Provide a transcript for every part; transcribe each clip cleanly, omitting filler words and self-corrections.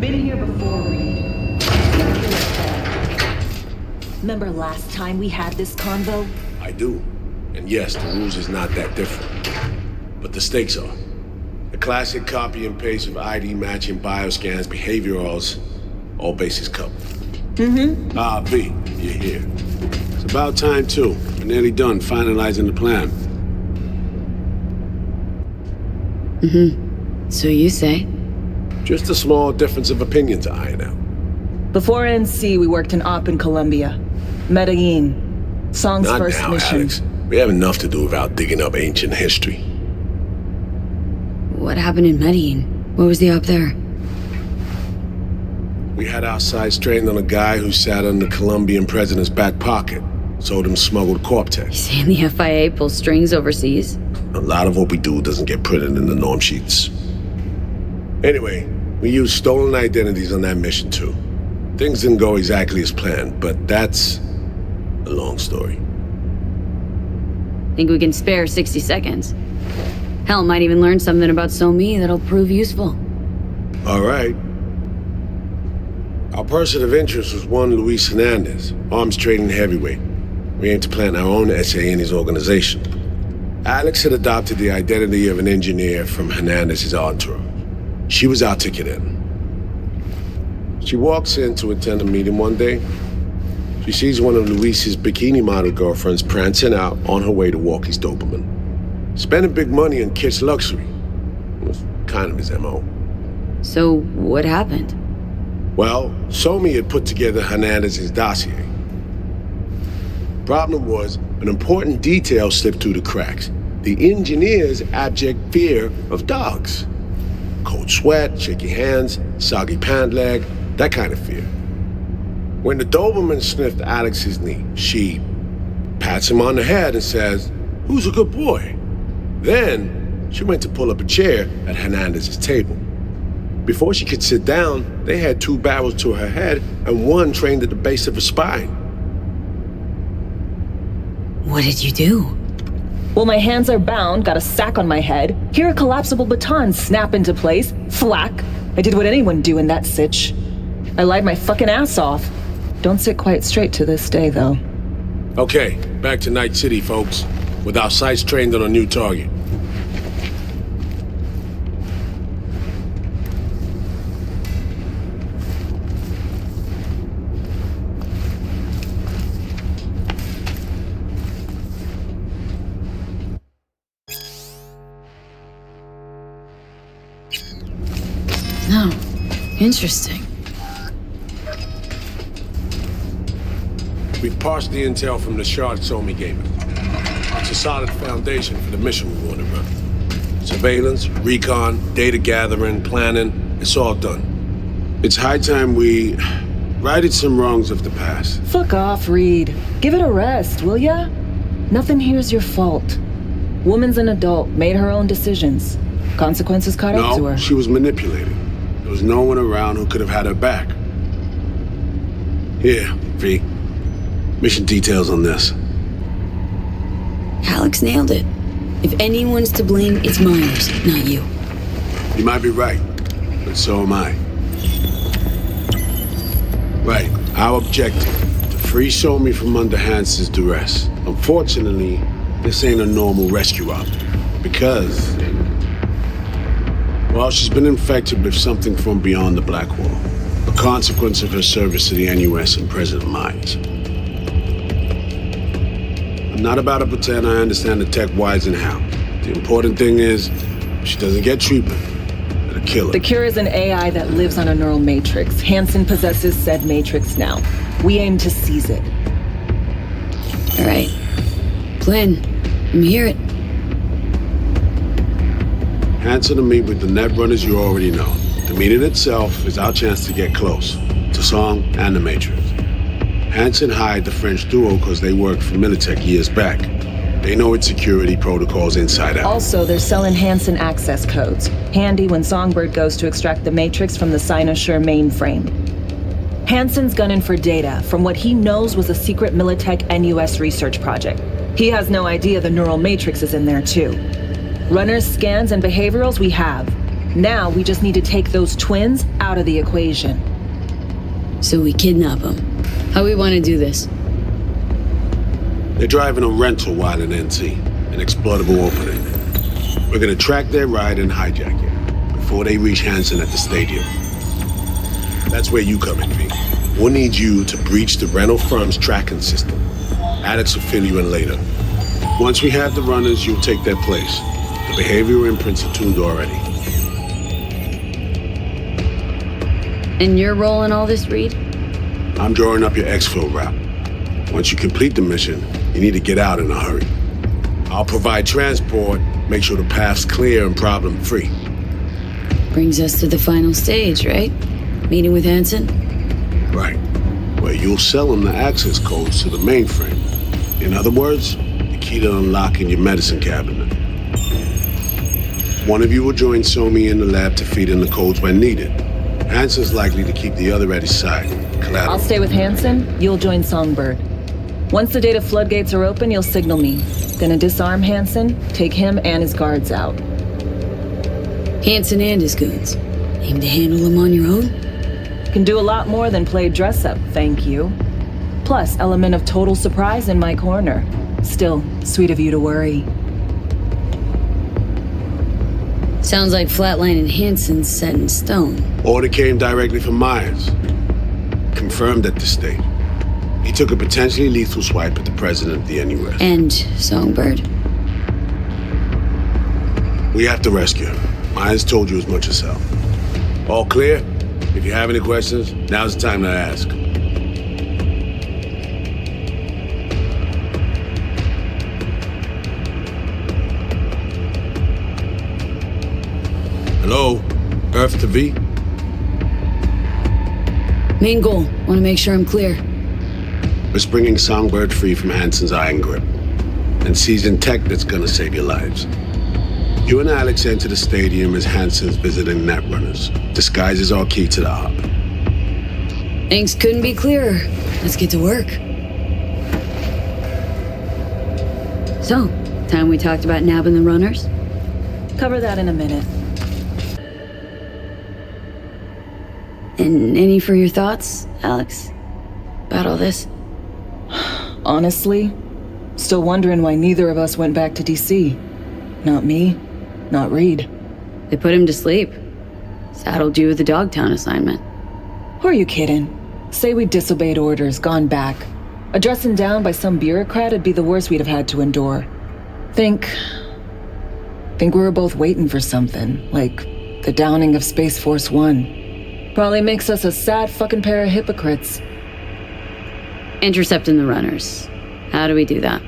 Been here before, Reed. Remember last time we had this convo? I do. And yes, the rules is not that different. But the stakes are. The classic copy and paste of ID matching, bioscans, behaviorals, all bases covered. Mm-hmm. V, you're here. It's about time, too. We're nearly done finalizing the plan. Mm-hmm. So you say? Just a small difference of opinion to iron out. Before NC, we worked in Op in Colombia. Medellin. Song's Not first now, mission. Alex. We have enough to do without digging up ancient history. What happened in Medellin? What was the op there? We had our sights trained on a guy who sat in the Colombian president's back pocket. Sold him smuggled Corp-Tech. Saying the FIA pulls strings overseas? A lot of what we do doesn't get printed in the norm sheets. Anyway, we used stolen identities on that mission too. Things didn't go exactly as planned, but that's a long story. Think we can spare 60 seconds? Hell, might even learn something about So-Me that'll prove useful. All right. Our person of interest was one Luis Hernandez, arms trading heavyweight. We aim to plant our own SA in his organization. Alex had adopted the identity of an engineer from Hernandez's entourage. She was our ticket in. She walks in to attend a meeting one day. She sees one of Luis's bikini model girlfriends prancing out on her way to walk his Doberman. Spending big money on kitsch luxury. It was kind of his MO. So, what happened? Well, So-Me had put together Hernandez's dossier. Problem was, an important detail slipped through the cracks. The engineer's abject fear of dogs. Cold sweat, shaky hands, soggy pant leg, that kind of fear. When the Doberman sniffed Alex's knee, she pats him on the head and says, "Who's a good boy?" Then, she went to pull up a chair at Hernandez's table. Before she could sit down, they had 2 barrels to her head and one trained at the base of her spine. What did you do? Well, my hands are bound, got a sack on my head. Here a collapsible baton snap into place. Thwack. I did what anyone do in that sitch. I lied my fucking ass off. Don't sit quite straight to this day, though. Okay, back to Night City, folks. With our sights trained on a new target. Oh, interesting. We've parsed the intel from the shard So-Me gave us. It's a solid foundation for the mission we want to run. Surveillance, recon, data gathering, planning, it's all done. It's high time we righted some wrongs of the past. Fuck off, Reed. Give it a rest, will ya? Nothing here's your fault. Woman's an adult, made her own decisions. Consequences caught up to No, her. she was manipulated. There was no one around who could have had her back. Here, V. Mission details on this. Alex nailed it. If anyone's to blame, it's Myers, not you. You might be right, but so am I. Right, our objective, to free So-Me from under Hansen's duress. Unfortunately, this ain't a normal rescue op, because, well, she's been infected with something from beyond the Black Wall, a consequence of her service to the NUS and President Myers. I'm not about to pretend I understand the tech whys and how. The important thing is, if she doesn't get treatment, it'll kill her. The cure is an AI that lives on a neural matrix. Hansen possesses said matrix now. We aim to seize it. All right. Glenn, let me hear it. Hansen and me with the net runners you already know. The meeting itself is our chance to get close to Song and the Matrix. Hansen hired the French duo because they worked for Militech years back. They know its security protocols inside out. Also, they're selling Hansen access codes. Handy when Songbird goes to extract the matrix from the Cynosure mainframe. Hansen's gunning for data from what he knows was a secret Militech NUS research project. He has no idea the neural matrix is in there too. Runners, scans, and behaviorals we have. Now we just need to take those twins out of the equation. So we kidnap them. How we want to do this? They're driving a rental while in NC, an exploitable opening. We're gonna track their ride and hijack it before they reach Hansen at the stadium. That's where you come in, V. We'll need you to breach the rental firm's tracking system. Alex will fill you in later. Once we have the runners, you'll take their place. The behavioral imprints are tuned already. And your role in all this, Reed? I'm drawing up your exfil route. Once you complete the mission, you need to get out in a hurry. I'll provide transport, make sure the path's clear and problem-free. Brings us to the final stage, right? Meeting with Hansen? Right. Where you'll sell him the access codes to the mainframe. In other words, the key to unlocking your medicine cabinet. One of you will join Somi in the lab to feed in the codes when needed. Hansen's likely to keep the other at his side. Collateral. I'll stay with Hansen, you'll join Songbird. Once the data floodgates are open, you'll signal me. Gonna disarm Hansen, take him and his guards out. Hansen and his goons. Aim to handle them on your own? Can do a lot more than play dress-up, thank you. Plus, element of total surprise in my corner. Still, sweet of you to worry. Sounds like Flatline and Hansen's set in stone. Order came directly from Myers. Confirmed at this stage. He took a potentially lethal swipe at the president of the NUS. And Songbird. We have to rescue him. Myers told you as much herself. All clear? If you have any questions, now's the time to ask. Hello? Earth to V? Main goal. Want to make sure I'm clear. We're bringing Songbird free from Hansen's iron grip. And seizing tech that's gonna save your lives. You and Alex enter the stadium as Hansen's visiting netrunners. Disguise is our key to the hub. Things couldn't be clearer. Let's get to work. So, time we talked about nabbing the runners? Cover that in a minute. And any for your thoughts, Alex? About all this? Honestly, still wondering why neither of us went back to DC. Not me, not Reed. They put him to sleep. Saddled you with the Dogtown assignment. Who are you kidding? Say we disobeyed orders, gone back. A dressing down by some bureaucrat would be the worst we'd have had to endure. Think we were both waiting for something, like the downing of Space Force One. Probably makes us a sad fucking pair of hypocrites. Intercepting the runners. How do we do that?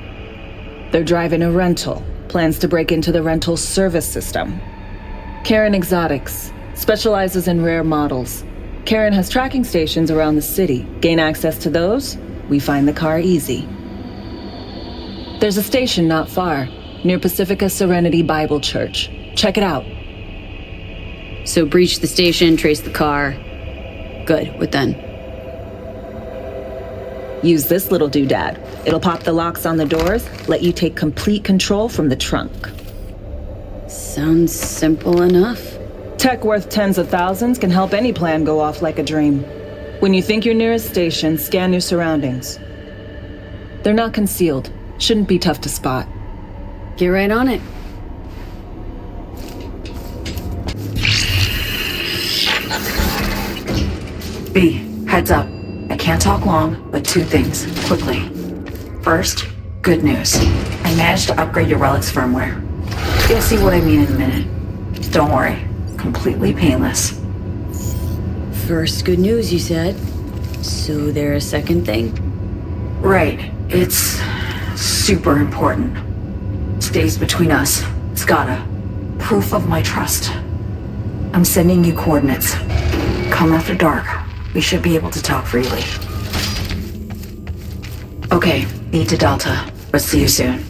They're driving a rental. Plans to break into the rental service system. Karen Exotics. Specializes in rare models. Karen has tracking stations around the city. Gain access to those, we find the car easy. There's a station not far, near Pacifica Serenity Bible Church. Check it out. So breach the station, trace the car. Good, what then? Use this little doodad. It'll pop the locks on the doors, let you take complete control from the trunk. Sounds simple enough. Tech worth tens of thousands can help any plan go off like a dream. When you think you're near a station, scan your surroundings. They're not concealed. Shouldn't be tough to spot. Get right on it. B, heads up. I can't talk long, but two things, quickly. First, good news. I managed to upgrade your Relic's firmware. You'll see what I mean in a minute. Don't worry, completely painless. First good news, you said. So there a second thing? Right, it's super important. Stays between us. It's gotta. Proof of my trust. I'm sending you coordinates. Come after dark. We should be able to talk freely. Okay, need to Delta, but see you soon.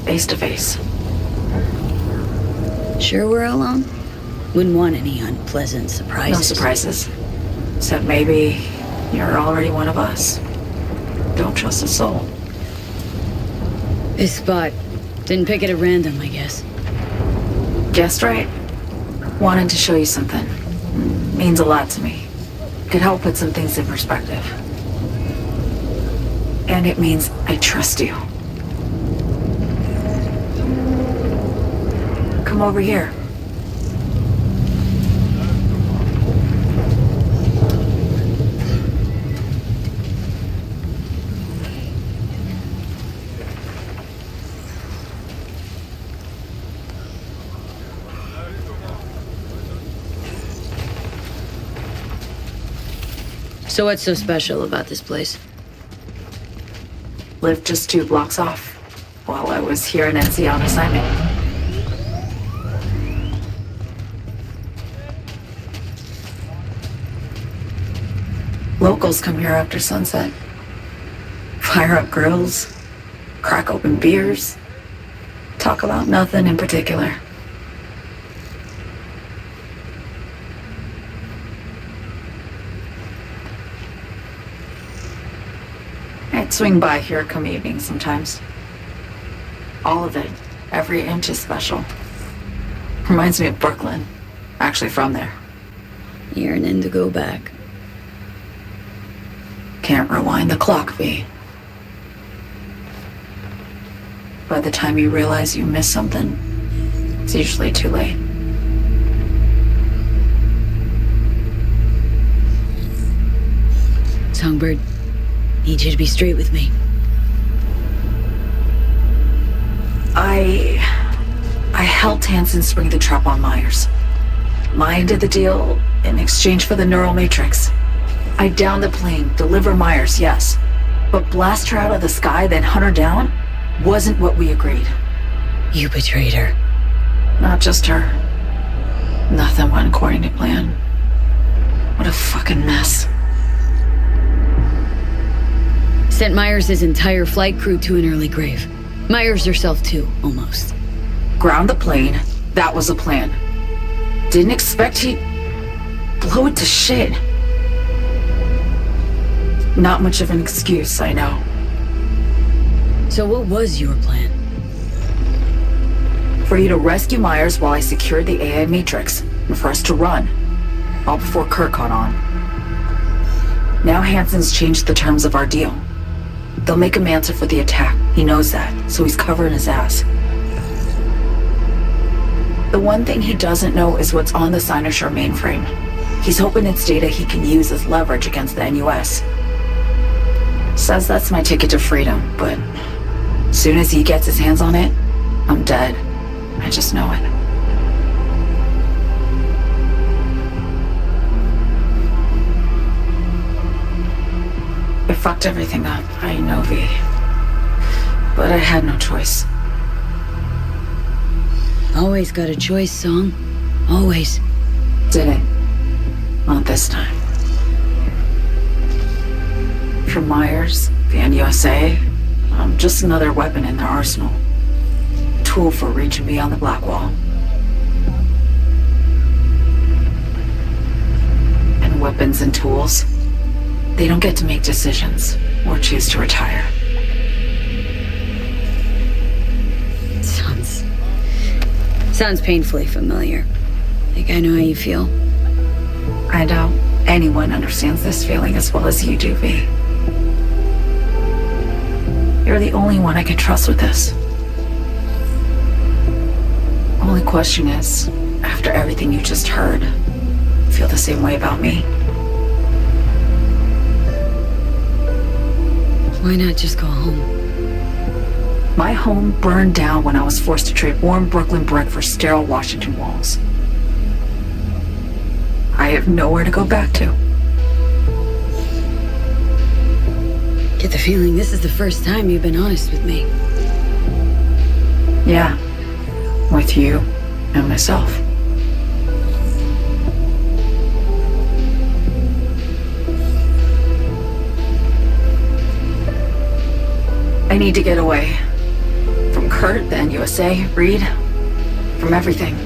face to face. Sure we're alone? Wouldn't want any unpleasant surprises. No surprises. Except maybe you're already one of us. Don't trust a soul. This spot. Didn't pick it at random, I guess. Guessed right. Wanted to show you something. Means a lot to me. Could help put some things in perspective. And it means I trust you. Come over here. So what's so special about this place? Lived just 2 blocks off while I was here in NC on assignment. Locals come here after sunset. Fire up grills, crack open beers, talk about nothing in particular. I'd swing by here come evening sometimes. All of it, every inch is special. Reminds me of Brooklyn. Actually from there. Yearning to go back. Can't rewind the clock, V. By the time you realize you missed something, it's usually too late. Songbird, need you to be straight with me. I helped Hansen spring the trap on Myers. Maya did the deal in exchange for the neural matrix. I downed the plane, deliver Myers, yes. But blast her out of the sky, then hunt her down, wasn't what we agreed. You betrayed her. Not just her. Nothing went according to plan. What a fucking mess. Sent Myers' entire flight crew to an early grave. Myers herself too, almost. Ground the plane, that was the plan. Didn't expect he'd blow it to shit. Not much of an excuse, I know. So what was your plan? For you to rescue Myers while I secured the AI Matrix, and for us to run. All before Kirk caught on. Now Hansen's changed the terms of our deal. They'll make him answer for the attack. He knows that, so he's covering his ass. The one thing he doesn't know is what's on the Cynosure mainframe. He's hoping it's data he can use as leverage against the NUS. Says that's my ticket to freedom, but as soon as he gets his hands on it, I'm dead. I just know it. It fucked everything up, I know, V. But I had no choice. Always got a choice, Song. Always. Didn't. Not this time. For Myers, the NUSA, I'm just another weapon in their arsenal. A tool for reaching beyond the Black Wall. And weapons and tools, they don't get to make decisions or choose to retire. Sounds painfully familiar. Think I know how you feel. I doubt anyone understands this feeling as well as you do, V. You're the only one I can trust with this. Only question is, after everything you just heard, feel the same way about me? Why not just go home? My home burned down when I was forced to trade warm Brooklyn brick for sterile Washington walls. I have nowhere to go back to. Get the feeling this is the first time you've been honest with me. Yeah, with you and myself. I need to get away from Kirk. Kurt, the NUSA, Reed, from everything.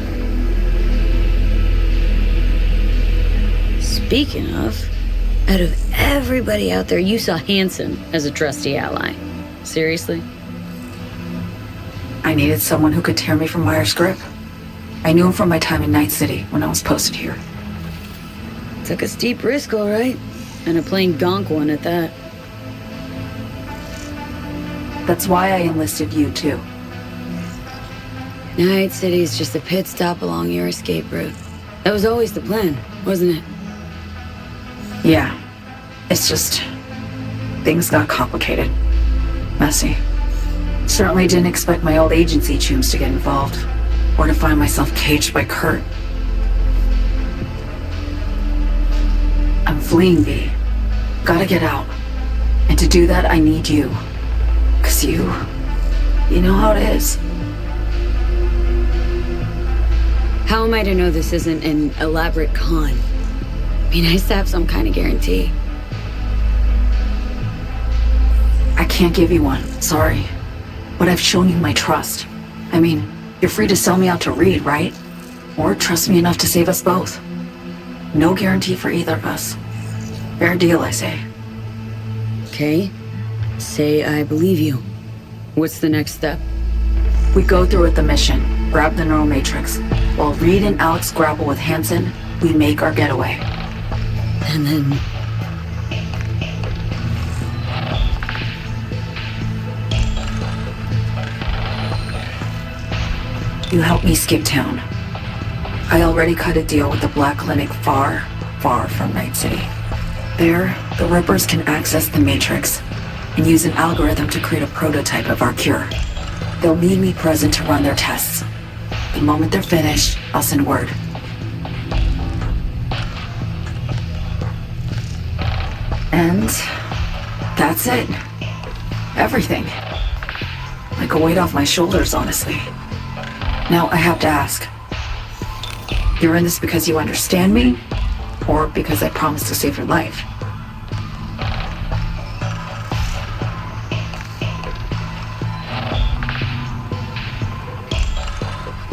Speaking of, out of everybody out there, you saw Hansen as a trusty ally. Seriously? I needed someone who could tear me from Myers' grip. I knew him from my time in Night City when I was posted here. Took a steep risk, all right. And a plain gonk one at that. That's why I enlisted you, too. Night City's just a pit stop along your escape route. That was always the plan, wasn't it? Yeah. It's just... things got complicated. Messy. Certainly didn't expect my old agency chooms to get involved. Or to find myself caged by Kurt. I'm fleeing, V. Gotta get out. And to do that, I need you. 'Cause you know how it is. How am I to know this isn't an elaborate con? Be nice to have some kind of guarantee. I can't give you one, sorry. But I've shown you my trust. I mean, you're free to sell me out to Reed, right? Or trust me enough to save us both. No guarantee for either of us. Fair deal, I say. Okay. Say I believe you. What's the next step? We go through with the mission, grab the neural matrix. While Reed and Alex grapple with Hansen, we make our getaway. And then... You help me skip town. I already cut a deal with the Black Clinic far, far from Night City. There, the Rippers can access the Matrix and use an algorithm to create a prototype of our cure. They'll need me present to run their tests. The moment they're finished, I'll send word. And that's it. Everything. Like a weight off my shoulders, honestly. Now I have to ask. You're in this because you understand me? Or because I promised to save your life?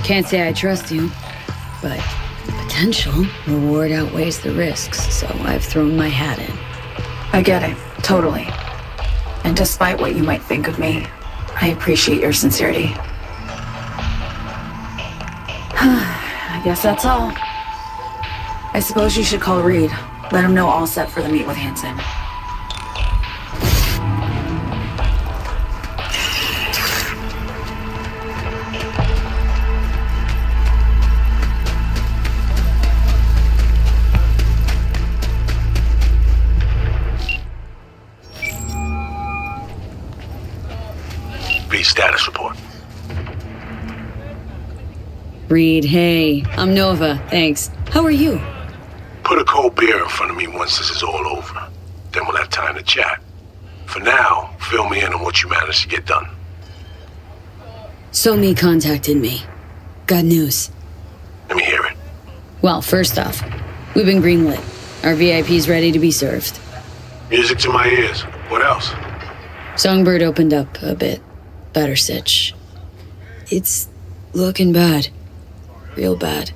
Can't say I trust you, but potential reward outweighs the risks, so I've thrown my hat in. I get it, totally. And despite what you might think of me, I appreciate your sincerity. I guess that's all. I suppose you should call Reed. Let him know all set for the meet with Hansen. Status report. Reed, hey. I'm Nova, thanks. How are you? Put a cold beer in front of me once this is all over. Then we'll have time to chat. For now, fill me in on what you managed to get done. Somi contacted me. Got news. Let me hear it. Well, first off, we've been greenlit. Our VIP's ready to be served. Music to my ears. What else? Songbird opened up a bit. Better sitch. It's looking bad. Real bad.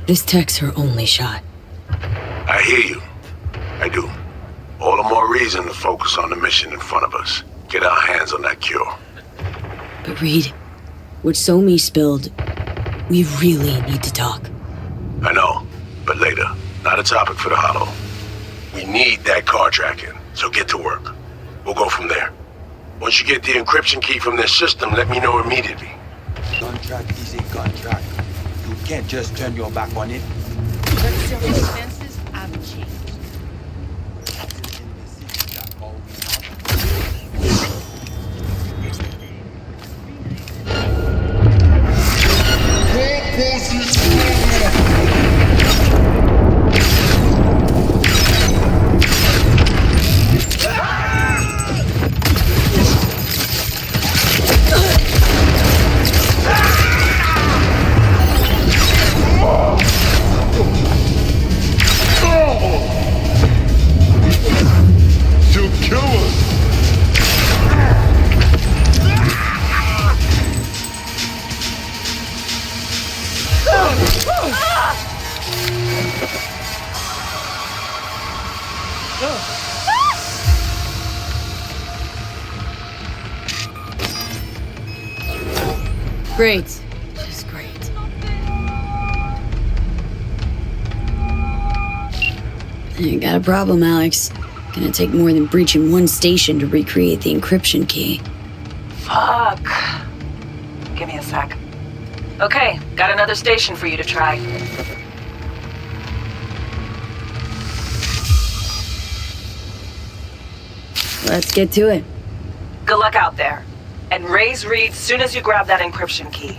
This tech's her only shot. I hear you. I do. All the more reason to focus on the mission in front of us. Get our hands on that cure. But Reed, what Somi spilled, we really need to talk. I know, but later. Not a topic for the hollow. We need that car tracking, so get to work. We'll go from there. Once you get the encryption key from their system, let me know immediately. Contract is a contract. You can't just turn your back on it. Circumstances have changed. Great. Just great. You got a problem, Alex. Gonna take more than breaching one station to recreate the encryption key. Fuck. Give me a sec. Okay, got another station for you to try. Let's get to it. Good luck out there. And raise Reed soon as you grab that encryption key.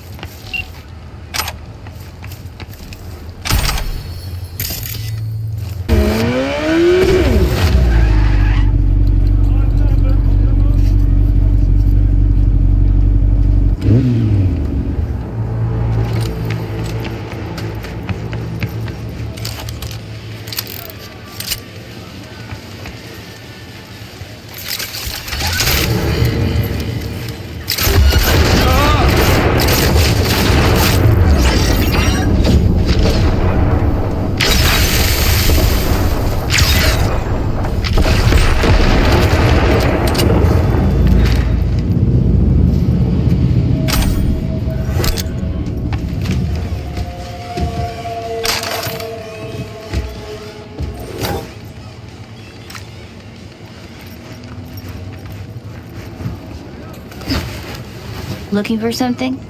Looking for something?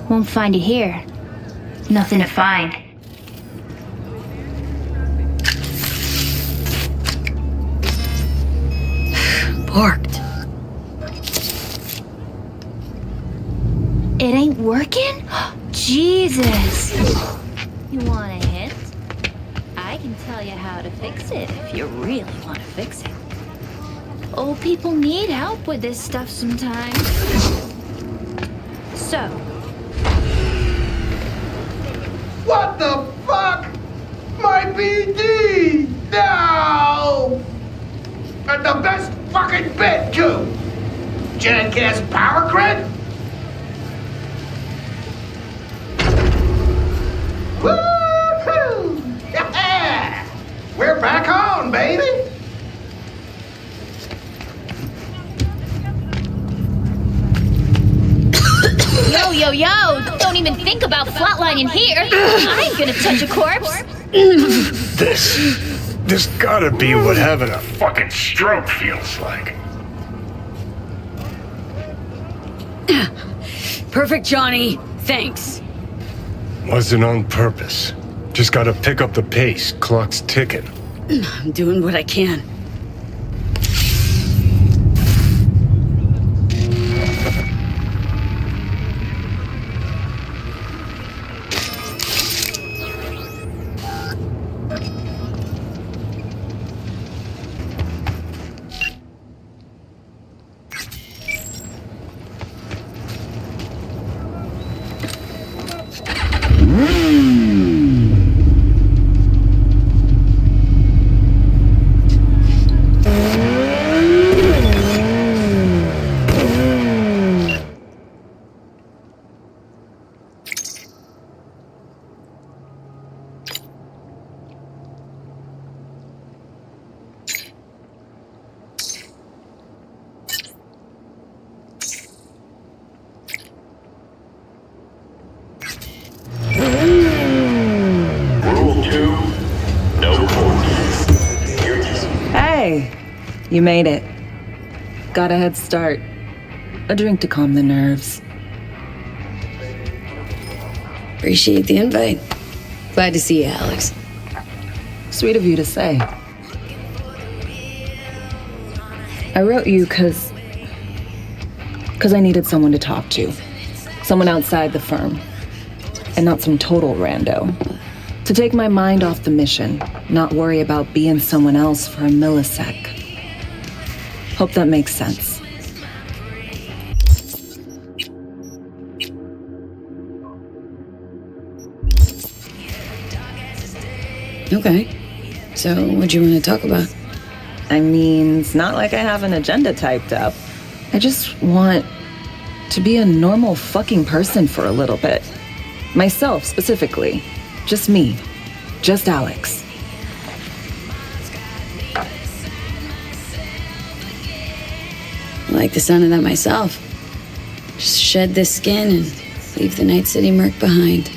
Won't find it here. Nothing to find. Parked. It ain't working? Jesus! You want a hint? I can tell you how to fix it if you really want to fix it. Old people need help with this stuff sometimes. So, What the fuck? My BD! No! And the best fucking bit, too! Jackass power grid? Woo-hoo! Yeah! We're back on, baby! yo, don't even think about flatlining here. I ain't gonna touch a corpse. This gotta be what having a fucking stroke feels like. Perfect, Johnny. Thanks. Wasn't on purpose. Just gotta pick up the pace. Clock's ticking. I'm doing what I can. You made it. Got a head start. A drink to calm the nerves. Appreciate the invite. Glad to see you, Alex. Sweet of you to say. I wrote you because I needed someone to talk to. Someone outside the firm. And not some total rando. To take my mind off the mission, not worry about being someone else for a millisec. Hope that makes sense. Okay. So, what do you want to talk about? I mean, it's not like I have an agenda typed up. I just want to be a normal fucking person for a little bit. Myself, specifically. Just me. Just Alex. I like the sound of that myself. Just shed this skin and leave the Night City murk behind.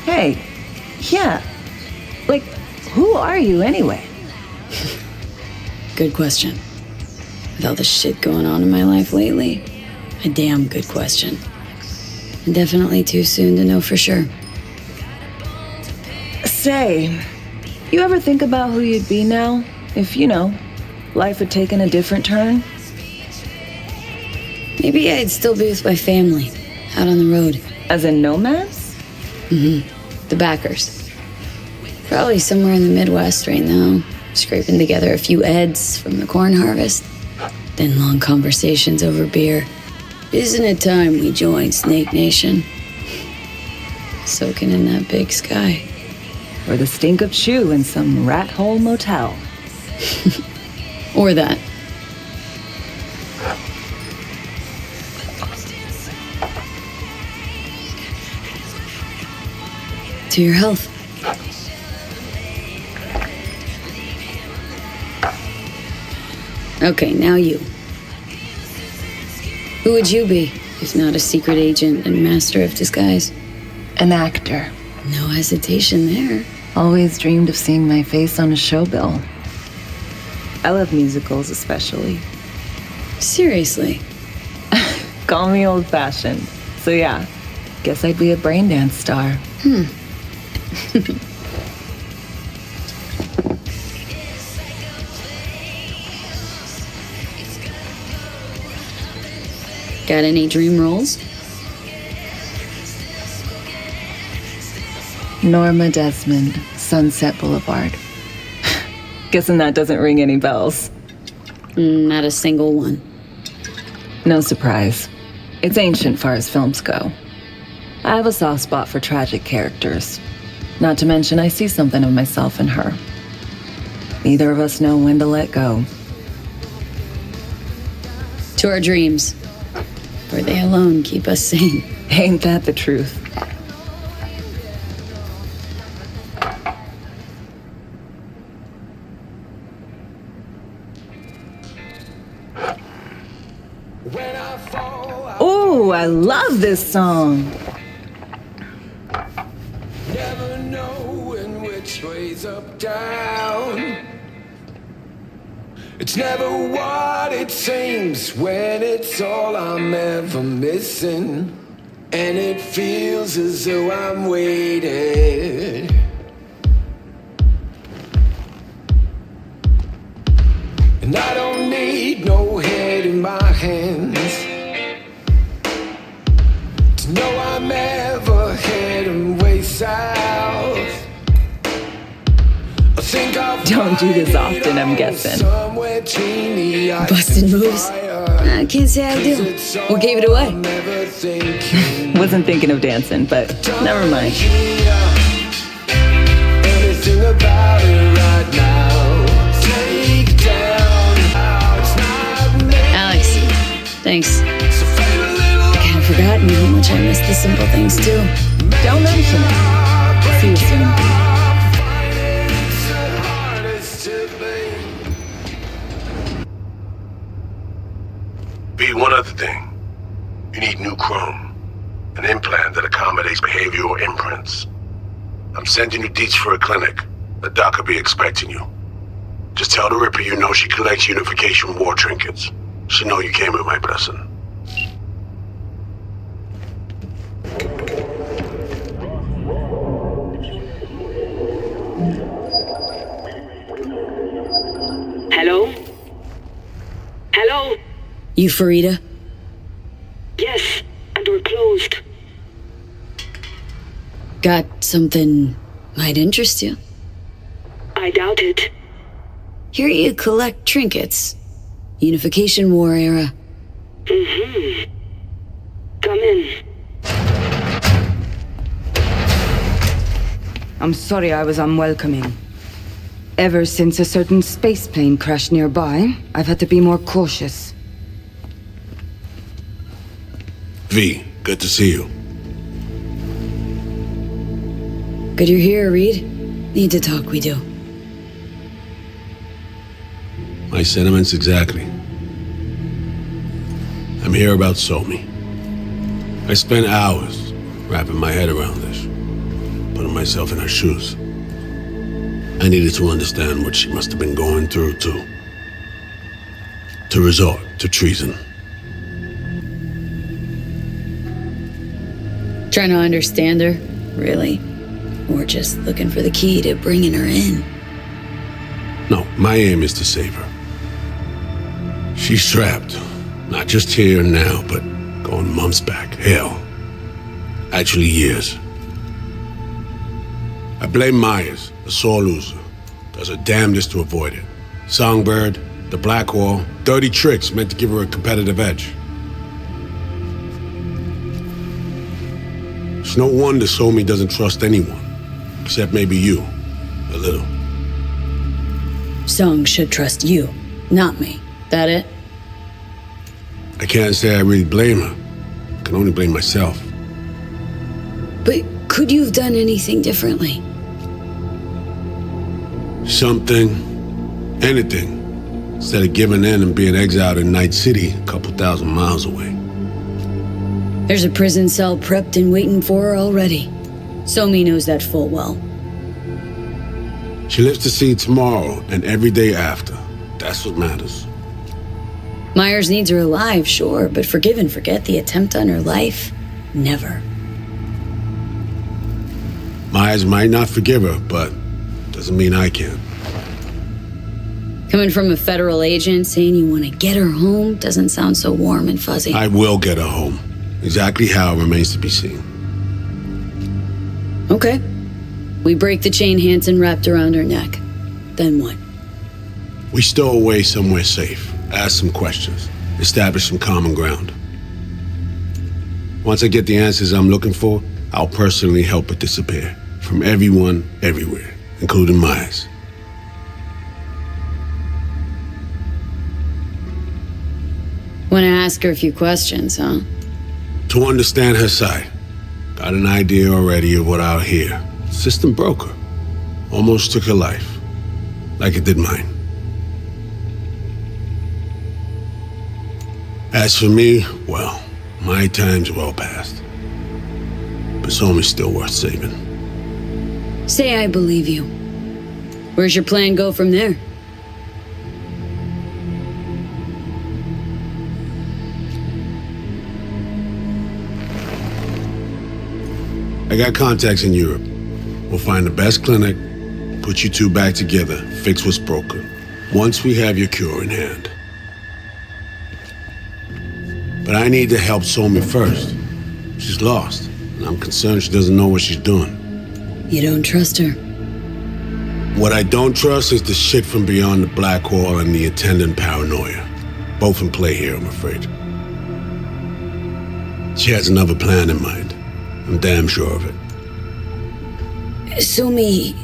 Hey, yeah. Like, who are you anyway? Good question. With all the shit going on in my life lately, a damn good question. And definitely too soon to know for sure. Say, you ever think about who you'd be now if, life had taken a different turn? Maybe I'd still be with my family, out on the road. As in nomads? The backers. Probably somewhere in the Midwest right now, scraping together a few eds from the corn harvest. Then long conversations over beer. Isn't it time we joined Snake Nation? Soaking in that big sky. Or the stink of chew in some rat hole motel. Or that. To your health. Okay, now you. Who would you be, if not a secret agent and master of disguise? An actor. No hesitation there. Always dreamed of seeing my face on a show bill. I love musicals especially. Seriously. Call me old-fashioned. So yeah, guess I'd be a braindance star. Got any dream roles? Norma Desmond, Sunset Boulevard. Guessing that doesn't ring any bells. Not a single one. No surprise. It's ancient far as films go. I have a soft spot for tragic characters. Not to mention I see something of myself in her. Neither of us know when to let go. To our dreams. For they alone keep us sane. Ain't that the truth? Ooh, I love this song. Never knowing which way's up, down. It's never what it seems when it's all I'm ever missing. And it feels as though I'm waiting. And I don't need no head in my hands to know I'm ever heading way south. Don't do this often, I'm guessing. Busted moves? I can't say I do. What gave it away? Wasn't thinking of dancing, but never mind. Alex, thanks. Kind of forgotten how much I miss the simple things too. Don't mention it. See you soon. One other thing. You need new chrome. An implant that accommodates behavioral imprints. I'm sending you deets for a clinic. The doc will be expecting you. Just tell the Ripper you know she collects unification war trinkets. She'll know you came with my blessing. Hello? Hello? You Farida? Yes, and we're closed. Got something might interest you? I doubt it. Hear you collect trinkets. Unification War era. Mm-hmm. Come in. I'm sorry I was unwelcoming. Ever since a certain space plane crashed nearby, I've had to be more cautious. V, good to see you. Good you're here, Reed. Need to talk, we do. My sentiments exactly. I'm here about Somi. I spent hours wrapping my head around this, putting myself in her shoes. I needed to understand what she must have been going through to resort to treason. Trying to understand her, really? Or just looking for the key to bringing her in? No, my aim is to save her. She's trapped, not just here and now, but going months back. Hell, actually years. I blame Myers, a sore loser. Does her damnedest to avoid it. Songbird, the Blackwall, dirty tricks meant to give her a competitive edge. It's no wonder Somi doesn't trust anyone, except maybe you, a little. Song should trust you, not me. That it? I can't say I really blame her. I can only blame myself. But could you have done anything differently? Something, anything, instead of giving in and being exiled in Night City, a couple thousand miles away. There's a prison cell prepped and waiting for her already. Somi knows that full well. She lives to see tomorrow and every day after. That's what matters. Myers needs her alive, sure, but forgive and forget the attempt on her life? Never. Myers might not forgive her, but doesn't mean I can. Coming from a federal agent saying you want to get her home doesn't sound so warm and fuzzy. I will get her home. Exactly how remains to be seen. Okay. We break the chain Hansen wrapped around her neck. Then what? We stow away somewhere safe. Ask some questions. Establish some common ground. Once I get the answers I'm looking for, I'll personally help it disappear. From everyone, everywhere, including Myers. Want to ask her a few questions, huh? To understand her side. Got an idea already of what I'll hear. System broke her. Almost took her life. Like it did mine. As for me, well, my time's well past. But Somi's still worth saving. Say I believe you. Where's your plan go from there? I got contacts in Europe. We'll find the best clinic, put you two back together, fix what's broken. Once we have your cure in hand. But I need to help Somi first. She's lost, and I'm concerned she doesn't know what she's doing. You don't trust her? What I don't trust is the shit from beyond the Blackwall and the attendant paranoia. Both in play here, I'm afraid. She has another plan in mind. I'm damn sure of it. Somi...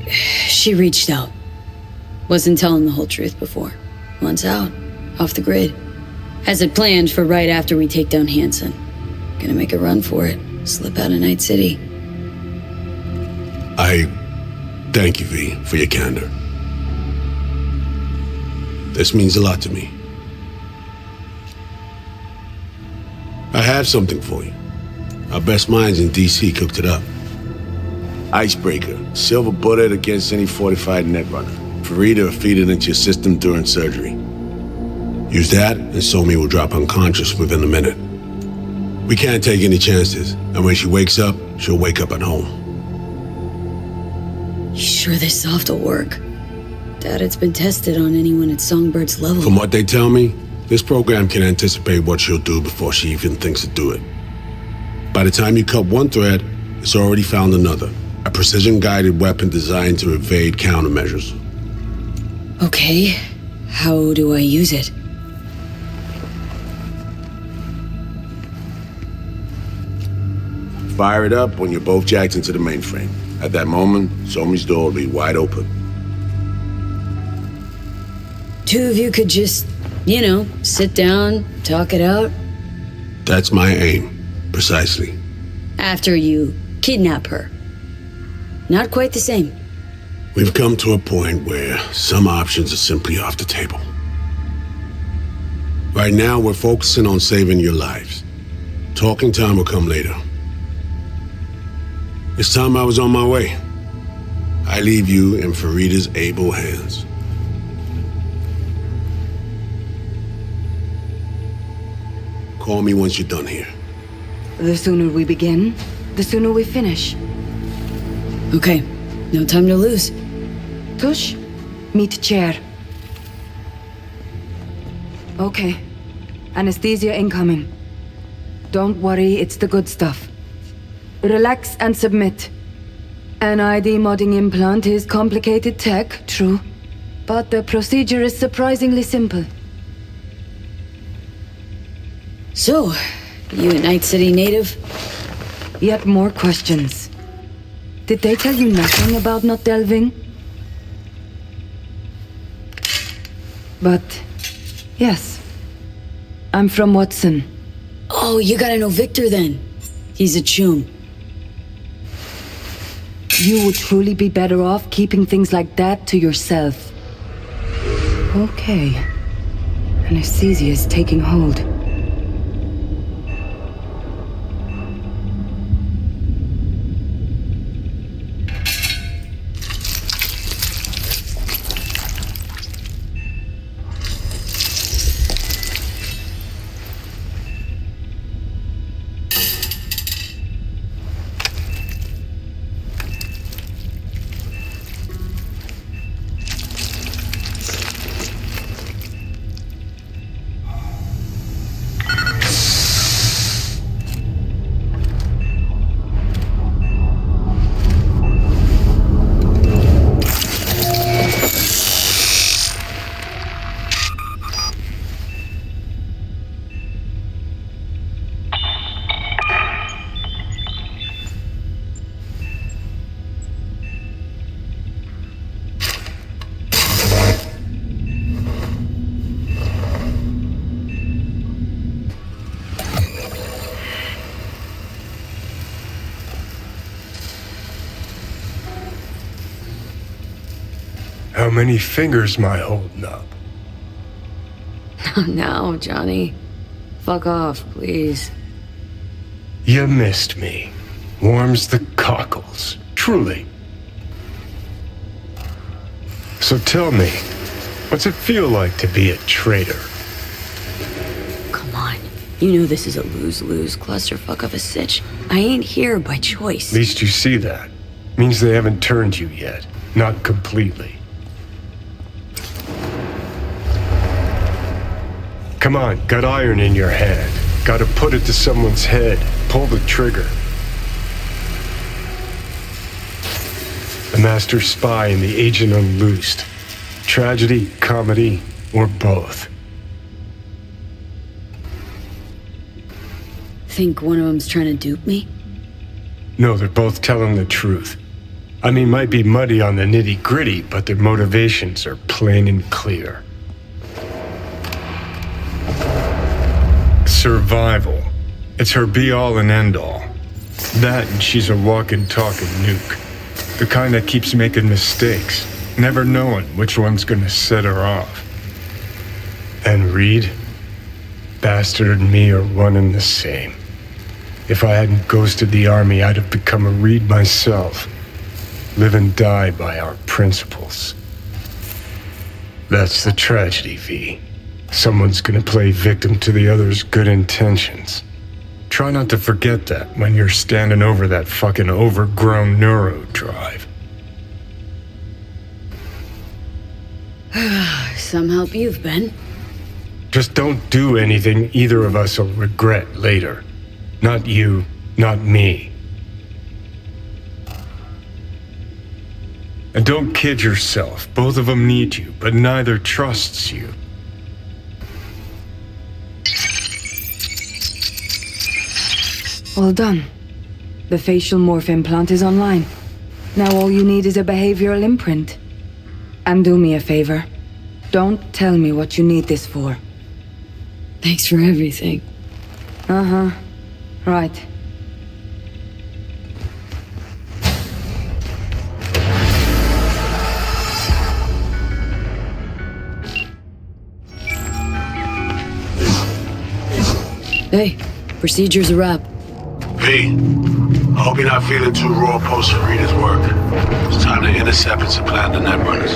She reached out. Wasn't telling the whole truth before. Wants out. Off the grid. Has it planned for right after we take down Hansen. Gonna make a run for it. Slip out of Night City. I thank you, V, for your candor. This means a lot to me. I have something for you. Our best minds in DC cooked it up. Icebreaker, silver bullet against any fortified netrunner. Farida feed it into your system during surgery. Use that, and Somi will drop unconscious within a minute. We can't take any chances, and when she wakes up, she'll wake up at home. You sure this soft will work? Doubt it's been tested on anyone at Songbird's level. From what they tell me, this program can anticipate what she'll do before she even thinks to do it. By the time you cut one thread, it's already found another. A precision-guided weapon designed to evade countermeasures. Okay. How do I use it? Fire it up when you're both jacked into the mainframe. At that moment, Somi's door will be wide open. Two of you could just, sit down, talk it out? That's my aim, precisely. After you kidnap her. Not quite the same. We've come to a point where some options are simply off the table. Right now, we're focusing on saving your lives. Talking time will come later. It's time I was on my way. I leave you in Farida's able hands. Call me once you're done here. The sooner we begin, the sooner we finish. Okay, no time to lose. Tush, meet chair. Okay. Anesthesia incoming. Don't worry, it's the good stuff. Relax and submit. An ID modding implant is complicated tech, true. But the procedure is surprisingly simple. So, you a Night City native? Yet more questions. Did they tell you nothing about not delving? But, yes. I'm from Watson. Oh, you gotta know Victor then. He's a chum. You would truly be better off keeping things like that to yourself. Okay. Anesthesia is taking hold. How many fingers am I holding up? No, Johnny. Fuck off, please. You missed me. Warms the cockles. Truly. So tell me, what's it feel like to be a traitor? Come on. You know this is a lose-lose clusterfuck of a sitch. I ain't here by choice. At least you see that. Means they haven't turned you yet. Not completely. Come on, got iron in your hand. Gotta put it to someone's head. Pull the trigger. The master spy and the agent unloosed. Tragedy, comedy, or both. Think one of them's trying to dupe me? No, they're both telling the truth. I mean, might be muddy on the nitty-gritty, but their motivations are plain and clear. Survival. It's her be-all and end-all. That and she's a walking, talking nuke. The kind that keeps making mistakes, never knowing which one's gonna set her off. And Reed? Bastard and me are one and the same. If I hadn't ghosted the army, I'd have become a Reed myself. Live and die by our principles. That's the tragedy, V. Someone's gonna play victim to the other's good intentions. Try not to forget that when you're standing over that fucking overgrown neuro drive. Some help you've been. Just don't do anything either of us will regret later. Not you, not me. And don't kid yourself. Both of them need you, but neither trusts you. All done. The facial morph implant is online. Now all you need is a behavioral imprint. And do me a favor. Don't tell me what you need this for. Thanks for everything. Hey, procedure's a wrap. V, I hope you're not feeling too raw post Farita's work. It's time to intercept and supplant the netrunners.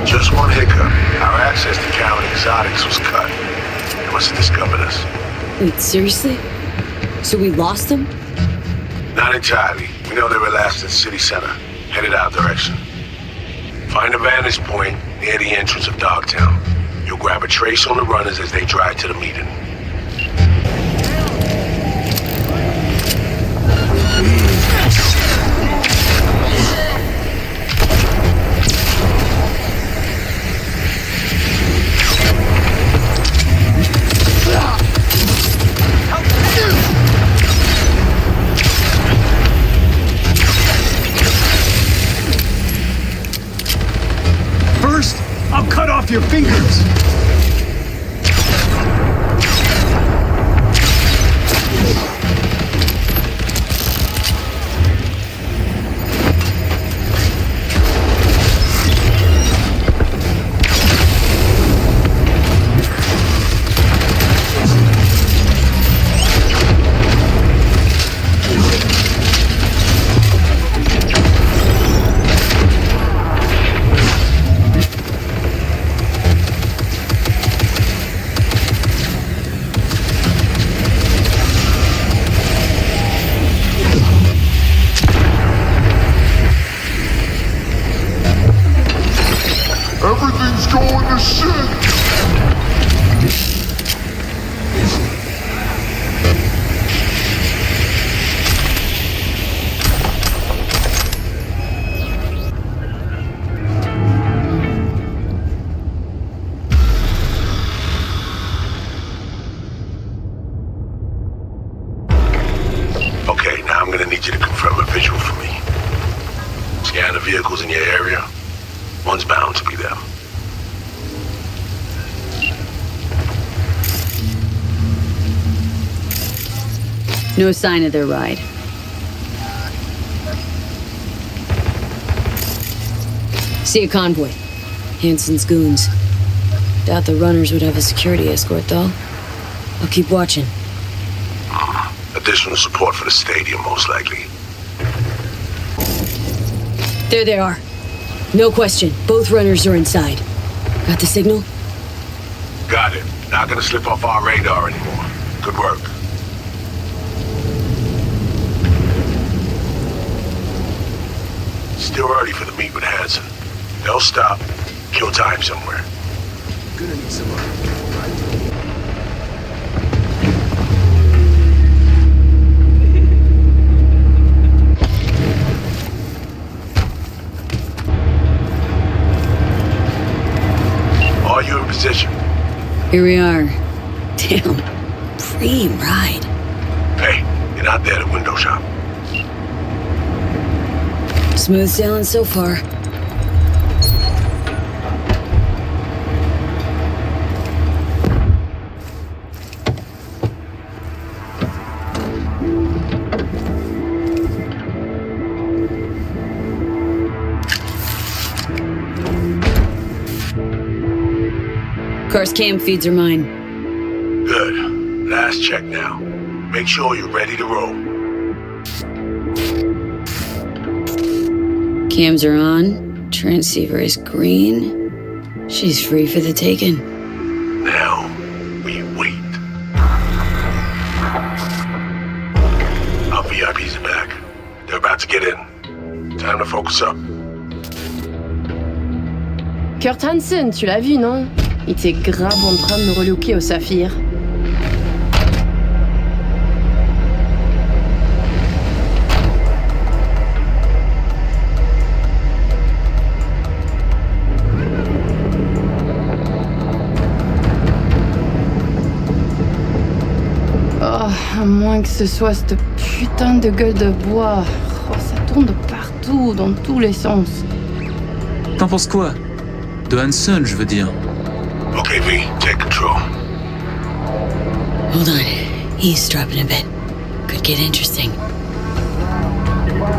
Just one hiccup. Our access to Cowan Exotics was cut. They must have discovered us. Wait, seriously? So we lost them? Not entirely. We know they were last in city center, headed our direction. Find a vantage point near the entrance of Dogtown. You'll grab a trace on the runners as they drive to the meeting. First, I'll cut off your fingers! Everything's going to shit! Okay, now I'm gonna need you to confirm a visual for me. Scan the vehicles in your area. One's bound to be them. No sign of their ride. See a convoy. Hansen's goons. Doubt the runners would have a security escort, though. I'll keep watching. Additional support for the stadium, most likely. There they are. No question. Both runners are inside. Got the signal? Got it. Not gonna slip off our radar anymore. Good work. Still early for the meet with Hansen. They'll stop, kill time somewhere. Gonna need some Are you in position? Here we are. Damn. Dream ride. Hey, you're not there to window shop. Smooth sailing so far. Car's cam feeds are mine. Good. Last check now. Make sure you're ready to roll. Cams are on. Transceiver is green. She's free for the taking. Now, we wait. Our VIPs are back. They're about to get in. Time to focus up. Kurt Hansen, tu l'as vu, non? Il était grave en train de me relooker au saphir. Oh, à moins que ce soit cette putain de gueule de bois. Oh, ça tourne de partout, dans tous les sens. T'en penses quoi? De Hansen, je veux dire. Okay, V, take control. Hold on. Eavesdropping a bit. Could get interesting.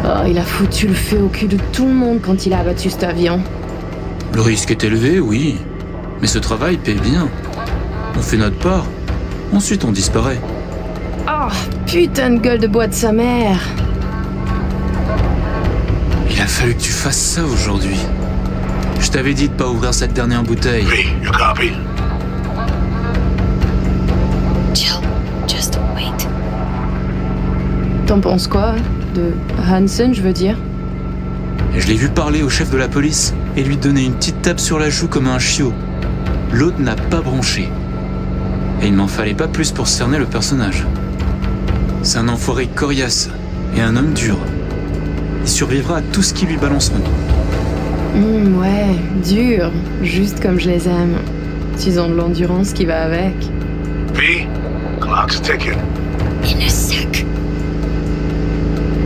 Oh, il a foutu le feu au cul de tout le monde quand il a abattu cet avion. Le risque est élevé, oui. Mais ce travail paye bien. On fait notre part. Ensuite, on disparaît. Oh, putain de gueule de bois de sa mère. Il a fallu que tu fasses ça aujourd'hui. Je t'avais dit de pas ouvrir cette dernière bouteille. V, you copy? Chill. Just wait. T'en penses quoi? De Hansen, je veux dire? Et je l'ai vu parler au chef de la police et lui donner une petite tape sur la joue comme un chiot. L'autre n'a pas bronché. Et il n'en fallait pas plus pour cerner le personnage. C'est un enfoiré coriace et un homme dur. Il survivra à tout ce qui lui balanceront. Ouais, dur. Juste comme je les aime. Ils ont de l'endurance qui va avec. V, clock's ticking. In a sec.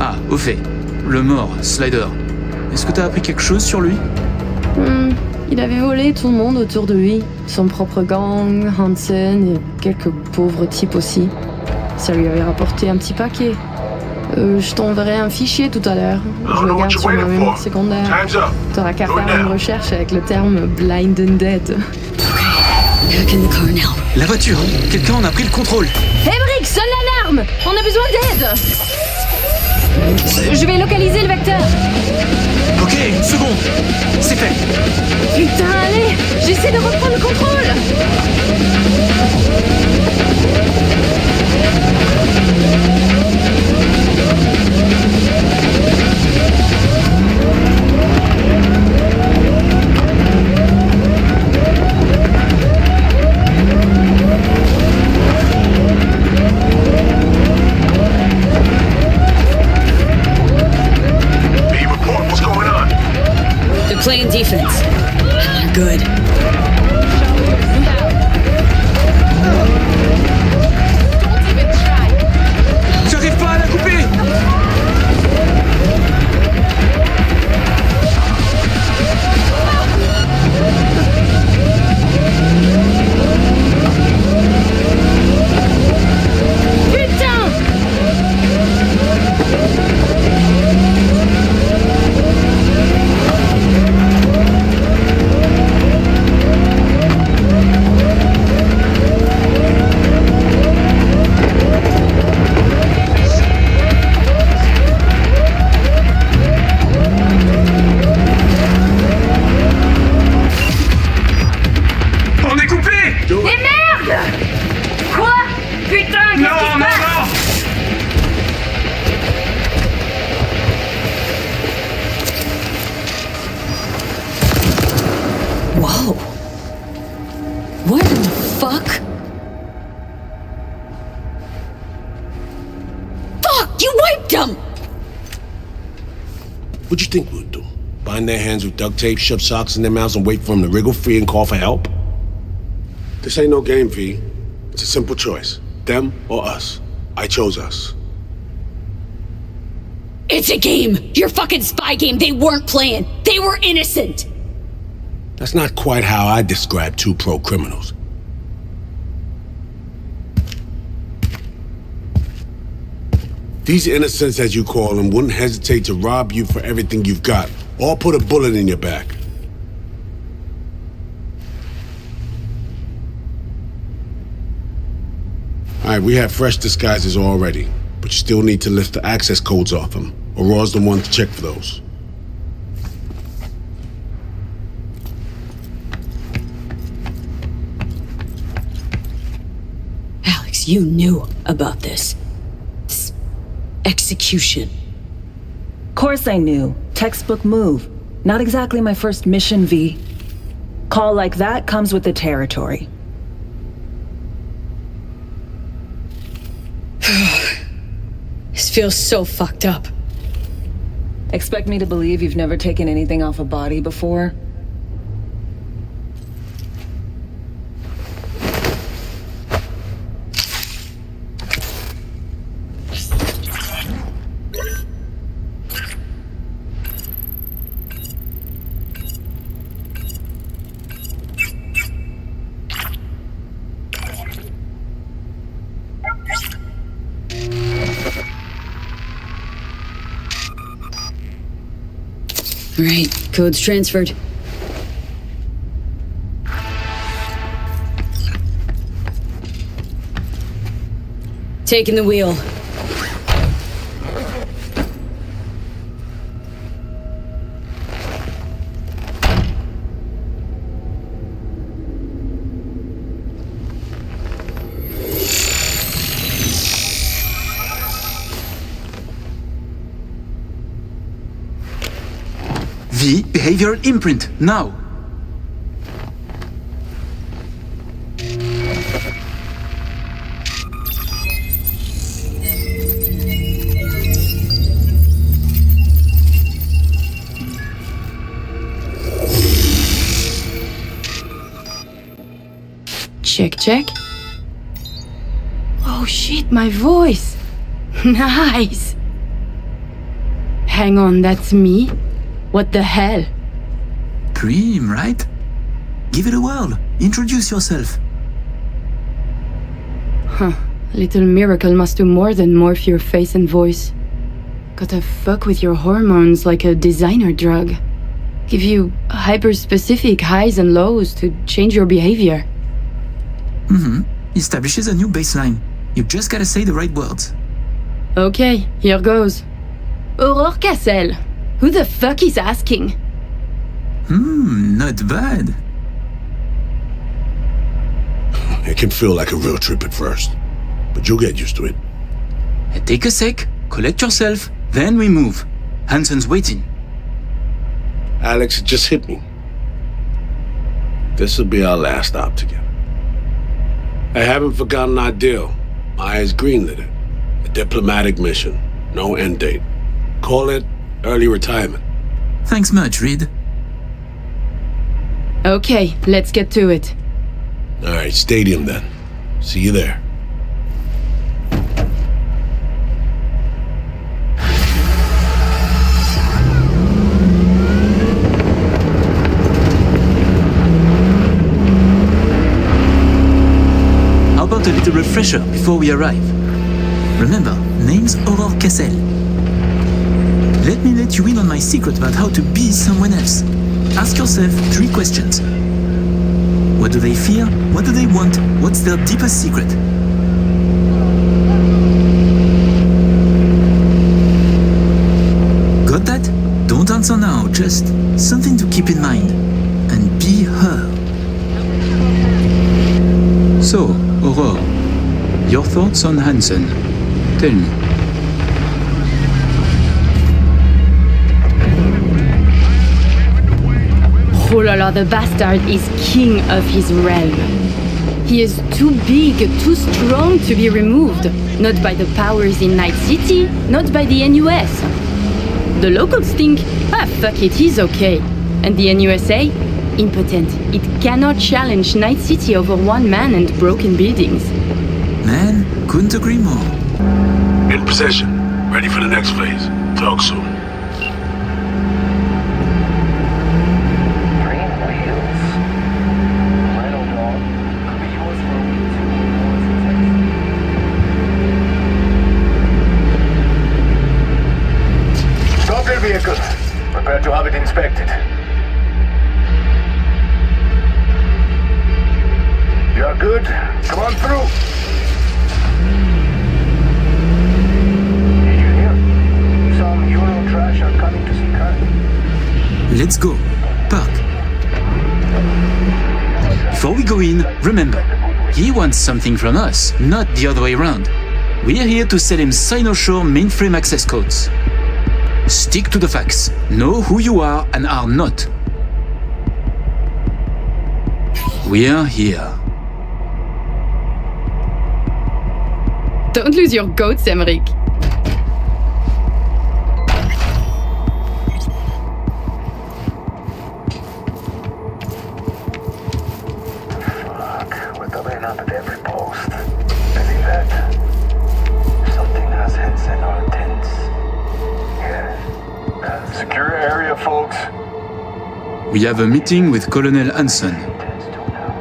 Ah, au fait, le mort, Slider. Est-ce que t'as appris quelque chose sur lui? Il avait volé tout le monde autour de lui. Son propre gang, Hansen et quelques pauvres types aussi. Ça lui avait rapporté un petit paquet. Je t'enverrai un fichier tout à l'heure. Je le garde sur ma mémoire secondaire. T'auras qu'à faire une recherche avec le terme Blind and Dead. Back in the car now. La voiture! Quelqu'un en a pris le contrôle! Emric, sonne l'alarme! On a besoin d'aide! Je vais localiser le vecteur. Ok, une seconde! C'est fait! Putain, allez! J'essaie de reprendre le contrôle! They're playing defense. Good. J'arrive pas à la couper! On est coupé! Mais merde! Quoi? Putain, qu'est-ce qui se passe? Whoa. What the fuck? Fuck! You wiped them! What'd you think we'd do? Bind their hands with duct tape, shove socks in their mouths, and wait for them to wriggle free and call for help? This ain't no game, V. It's a simple choice. Them or us. I chose us. It's a game! Your fucking spy game! They weren't playing! They were innocent! That's not quite how I describe two pro-criminals. These innocents, as you call them, wouldn't hesitate to rob you for everything you've got, or put a bullet in your back. Alright, we have fresh disguises already, but you still need to lift the access codes off them. Aurora's the one to check for those. Alex, you knew about this. Execution. Course I knew. Textbook move. Not exactly my first mission, V. Call like that comes with the territory. This feels so fucked up. Expect me to believe you've never taken anything off a body before? All right, code's transferred. taking the wheel. V, behavioral imprint, now! Check, check. Oh shit, my voice! Nice! Hang on, that's me? What the hell? Prim, right? Give it a whirl. Introduce yourself. Huh. Little miracle must do more than morph your face and voice. Gotta fuck with your hormones like a designer drug. Give you hyper-specific highs and lows to change your behavior. Establishes a new baseline. You just gotta say the right words. Okay, here goes. Aurore Cassel. Who the fuck is asking? Not bad. It can feel like a real trip at first, but you'll get used to it. Take a sec, collect yourself, then we move. Hansen's waiting. Alex, it just hit me. This'll be our last stop together. I haven't forgotten our deal. Maya's greenlit it. A diplomatic mission. No end date. Call it early retirement. Thanks much, Reed. Okay, let's get to it. Alright, stadium then. See you there. How about a little refresher before we arrive? Remember, name's Aurore Cassel. Let me let you in on my secret about how to be someone else. Ask yourself 3 questions. What do they fear? What do they want? What's their deepest secret? Got that? Don't answer now, just something to keep in mind. And be her. So, Aurore, your thoughts on Hansen? Tell me. Oh la la, the bastard is king of his realm. He is too big, too strong to be removed. Not by the powers in Night City, not by the NUS. The locals think, fuck it, he's okay. And the NUSA? Impotent. It cannot challenge Night City over one man and broken buildings. Man, couldn't agree more. In possession. Ready for the next phase. Talk soon. Vehicle. Prepare to have it inspected. You are good. Come on through. Did you hear? Some Euro trash are coming to see Kurt. Let's go. Park. Before we go in, remember, he wants something from us, not the other way around. We're here to sell him Cynosure mainframe access codes. Stick to the facts. Know who you are and are not. We're here. Don't lose your goats, Emmerich. Fuck, we're doubling up at every post. Believe that. Something has Hansen on tents. Secure area, folks. We have a meeting with Colonel Hansen.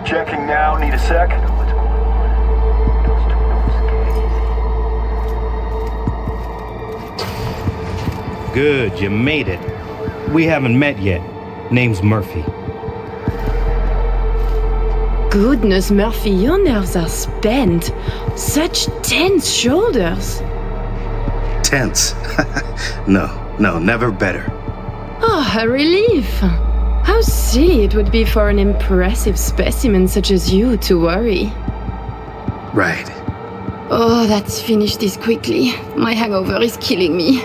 Checking now. Need a sec? Good, you made it. We haven't met yet. Name's Murphy. goodness, Murphy, your nerves are spent. Such tense shoulders. Tense? No, never better. Oh, a relief. How silly it would be for an impressive specimen such as you to worry. Right. Oh, let's finish this quickly. My hangover is killing me.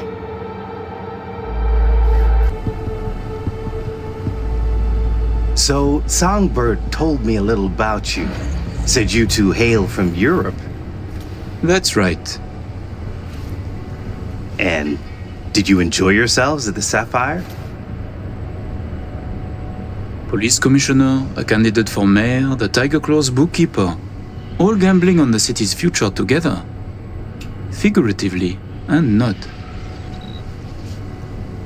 So, Songbird told me a little about you. Said you two hail from Europe. That's right. And did you enjoy yourselves at the Sapphire? Police commissioner, a candidate for mayor, the Tiger Claw's bookkeeper. All gambling on the city's future together. Figuratively, and not.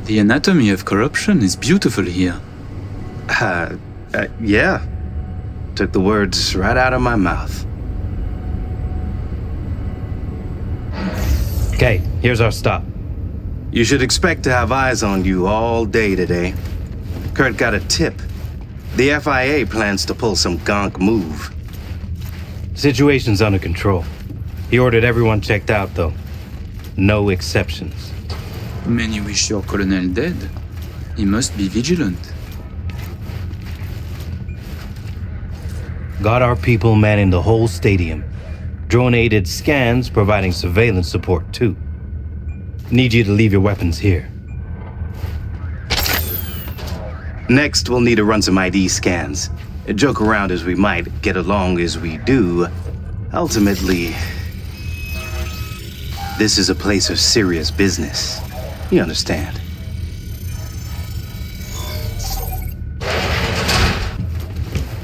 The anatomy of corruption is beautiful here. Yeah. Took the words right out of my mouth. Okay, here's our stop. You should expect to have eyes on you all day today. Kurt got a tip. The FIA plans to pull some gonk move. Situation's under control. He ordered everyone checked out, though. No exceptions. Many wish your colonel dead. He must be vigilant. Got our people manning the whole stadium. Drone-aided scans providing surveillance support, too. Need you to leave your weapons here. Next, we'll need to run some ID scans. Joke around as we might, get along as we do. Ultimately, this is a place of serious business. You understand?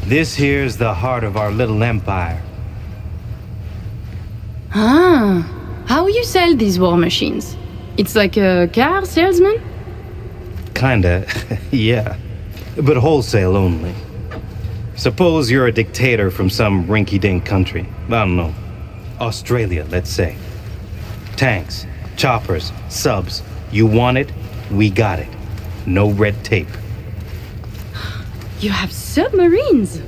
This here's the heart of our little empire. Ah, how you sell these war machines? It's like a car salesman? Kinda, yeah. But wholesale only. Suppose you're a dictator from some rinky-dink country. I don't know. Australia, let's say. Tanks, choppers, subs. You want it, we got it. No red tape. You have submarines?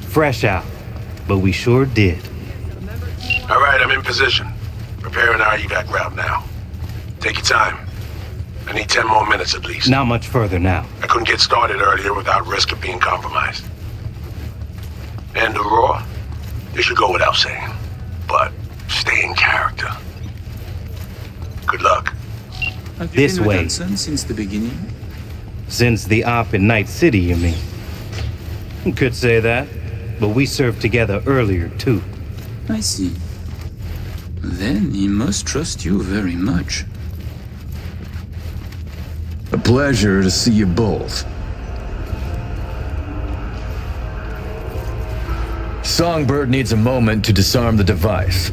Fresh out, but we sure did. All right, I'm in position. Preparing our evac route now. Take your time. I need 10 more minutes at least. Not much further now. I couldn't get started earlier without risk of being compromised. And Aurora, this should go without saying. But stay in character. Good luck. Have you This been with way. Hansen since the beginning? Since the op in Night City, you mean? Could say that, but we served together earlier, too. I see. Then he must trust you very much. A pleasure to see you both. Songbird needs a moment to disarm the device.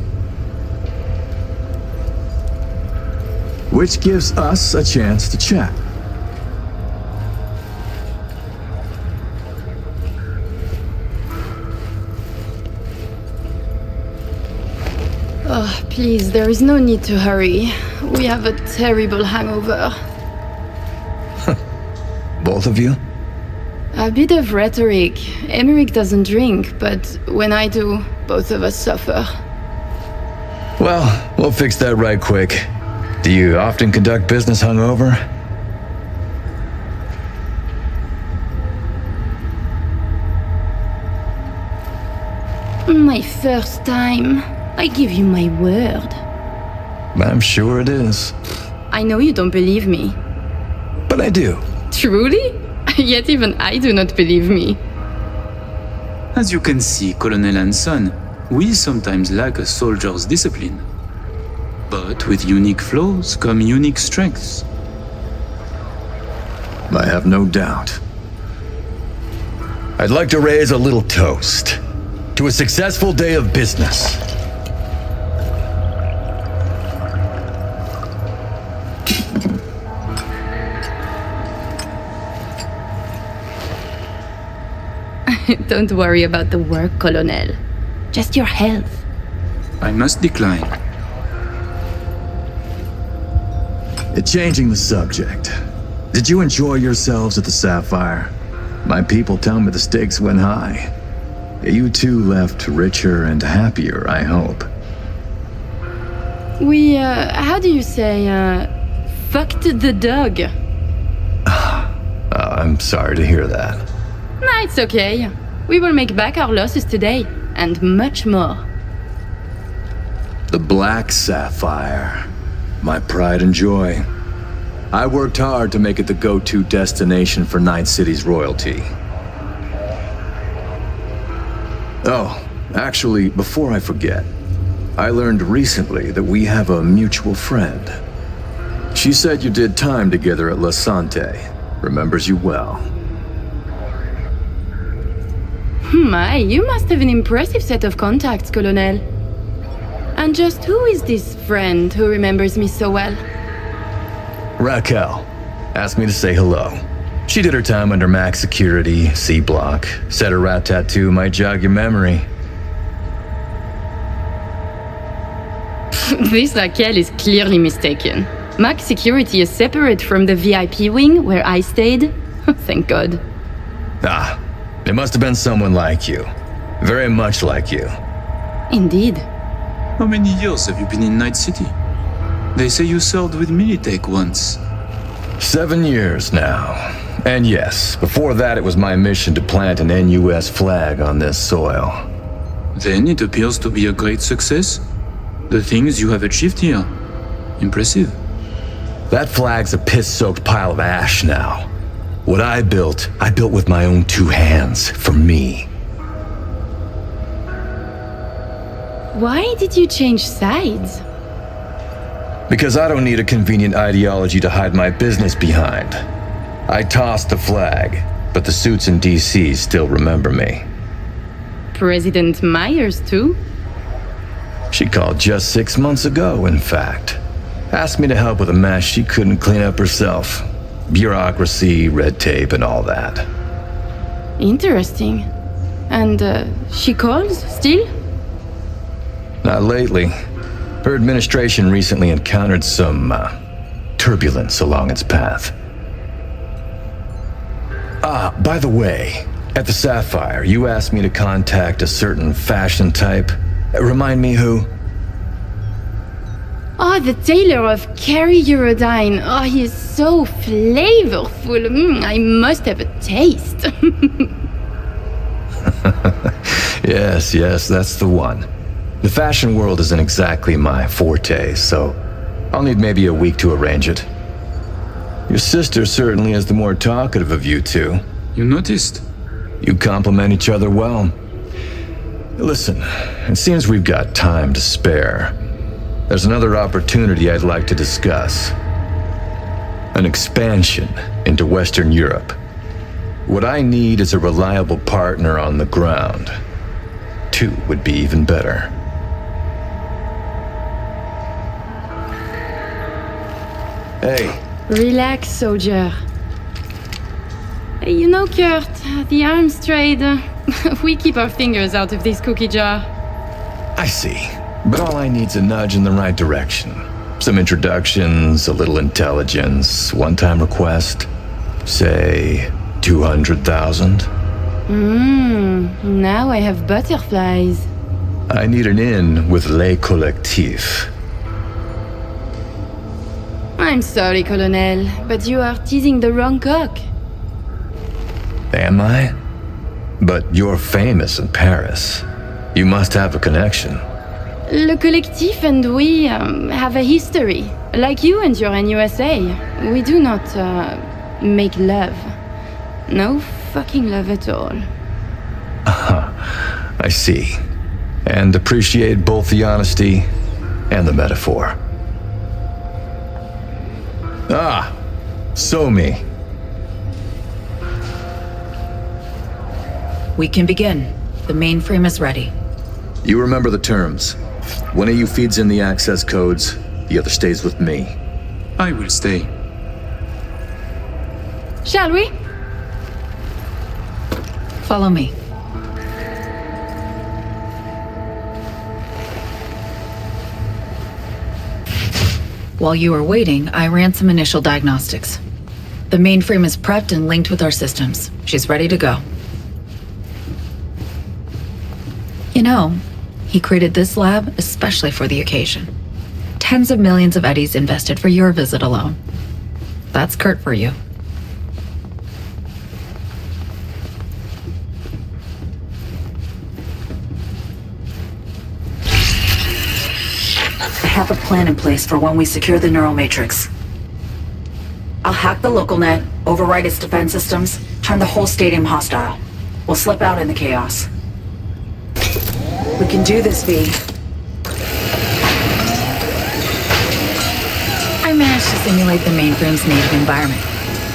Which gives us a chance to chat. Oh, please, there is no need to hurry. We have a terrible hangover. Both of you? A bit of rhetoric. Emmerich doesn't drink, but when I do, both of us suffer. Well, we'll fix that right quick. Do you often conduct business hungover? My first time. I give you my word. I'm sure it is. I know you don't believe me. But I do. Truly? Yet even I do not believe me. As you can see, Colonel Hanson, we sometimes lack a soldier's discipline. But with unique flaws come unique strengths. I have no doubt. I'd like to raise a little toast to a successful day of business. Don't worry about the work, Colonel. Just your health. I must decline. Changing the subject. Did you enjoy yourselves at the Sapphire? My people tell me the stakes went high. You two left richer and happier, I hope. We, how do you say, fucked the dog? I'm sorry to hear that. Nah, it's okay. We will make back our losses today, and much more. The Black Sapphire. My pride and joy. I worked hard to make it the go-to destination for Night City's royalty. Oh, actually, before I forget, I learned recently that we have a mutual friend. She said you did time together at La Sante. Remembers you well. My, you must have an impressive set of contacts, Colonel. And just who is this friend who remembers me so well? Raquel asked me to say hello. She did her time under max security, C block. Said her rat tattoo might jog your memory. This Raquel is clearly mistaken. Max security is separate from the VIP wing where I stayed. Thank God. Ah, it must have been someone like you. Very much like you. Indeed. How many years have you been in Night City? They say you served with Militech once. 7 years now. And yes, before that it was my mission to plant an NUS flag on this soil. Then it appears to be a great success. The things you have achieved here. Impressive. That flag's a piss-soaked pile of ash now. What I built with my own 2 hands, for me. Why did you change sides? Because I don't need a convenient ideology to hide my business behind. I tossed the flag, but the suits in DC still remember me. President Myers, too? She called just 6 months ago, in fact. Asked me to help with a mess she couldn't clean up herself. Bureaucracy, red tape, and all that. Interesting. And, she calls, still? Not lately. Her administration recently encountered some, turbulence along its path. Ah, by the way, at the Sapphire, you asked me to contact a certain fashion type. Remind me who? Oh, the tailor of Carrie Eurodyne. Oh, he is so flavorful. I must have a taste. Yes, that's the one. The fashion world isn't exactly my forte, so I'll need maybe a week to arrange it. Your sister certainly is the more talkative of you two. You noticed? You complement each other well. Listen, it seems we've got time to spare. There's another opportunity I'd like to discuss. An expansion into Western Europe. What I need is a reliable partner on the ground. 2 would be even better. Hey. Relax, soldier. You know, Kurt, the arms trade, we keep our fingers out of this cookie jar. I see. But all I need's a nudge in the right direction. Some introductions, a little intelligence, one-time request. Say, 200,000? Now I have butterflies. I need an in with Les Collectifs. I'm sorry, Colonel, but you are teasing the wrong cock. Am I? But you're famous in Paris. You must have a connection. Le Collectif and we have a history. Like you and your NUSA. We do not make love. No fucking love at all. I see. And appreciate both the honesty and the metaphor. Ah, so me. We can begin. The mainframe is ready. You remember the terms. One of you feeds in the access codes, the other stays with me. I will stay. Shall we? Follow me. While you are waiting, I ran some initial diagnostics. The mainframe is prepped and linked with our systems. She's ready to go. You know, he created this lab especially for the occasion. Tens of millions of eddies invested for your visit alone. That's Kurt for you. I have a plan in place for when we secure the neural matrix. I'll hack the local net, override its defense systems, turn the whole stadium hostile. We'll slip out in the chaos. We can do this, V. I managed to simulate the mainframe's native environment,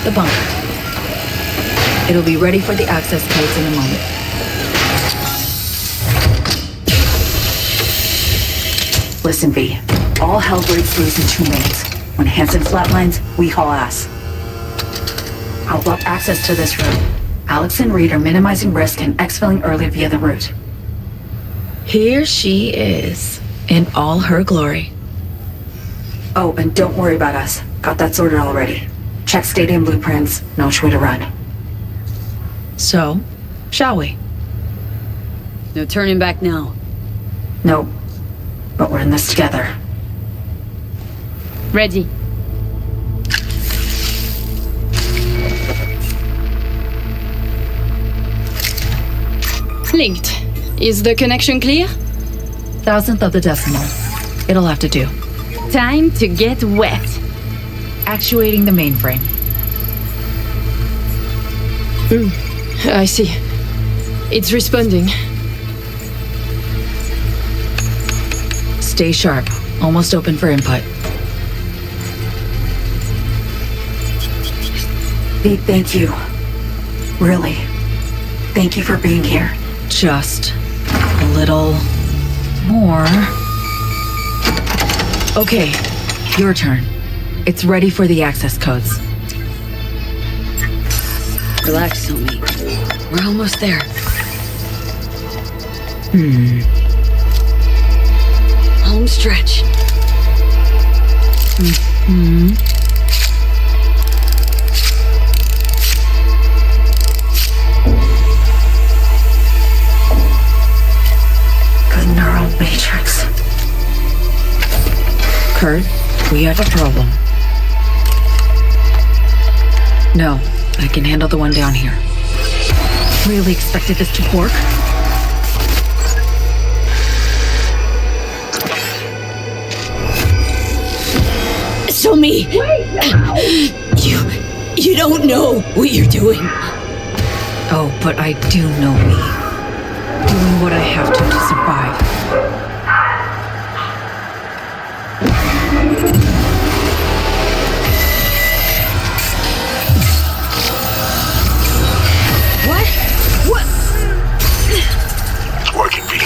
the bunker. It'll be ready for the access codes in a moment. Listen, V. All hell breaks loose in 2 minutes. When Hansen flatlines, we haul ass. I'll block access to this route. Alex and Reed are minimizing risk and exfilling early via the route. Here she is, in all her glory. Oh, and don't worry about us. Got that sorted already. Check stadium blueprints, know which way to run. So, shall we? No turning back now. Nope. But we're in this together. Ready. Linked. Is the connection clear? 1,000th of the decimal. It'll have to do. Time to get wet. Actuating the mainframe. I see. It's responding. Stay sharp. Almost open for input. Pete, thank you. Really. Thank you for being here. Just a little more. Okay, your turn. It's ready for the access codes. Relax, homie. We're almost there. Home stretch. Good neural matrix. Kurt, we have a problem. No, I can handle the one down here. Really expected this to work? So me. You don't know what you're doing. Oh, but I do know me. Doing what I have to survive. What? It's working, V.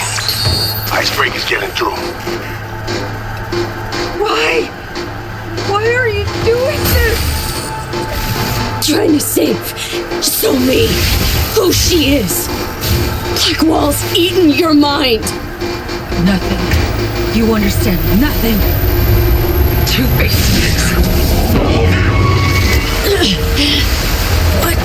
Icebreak is getting through. Why? Why are you doing this? Trying to save me. Who she is. Blackwall's eaten your mind. Nothing. You understand nothing. Two-Face. What?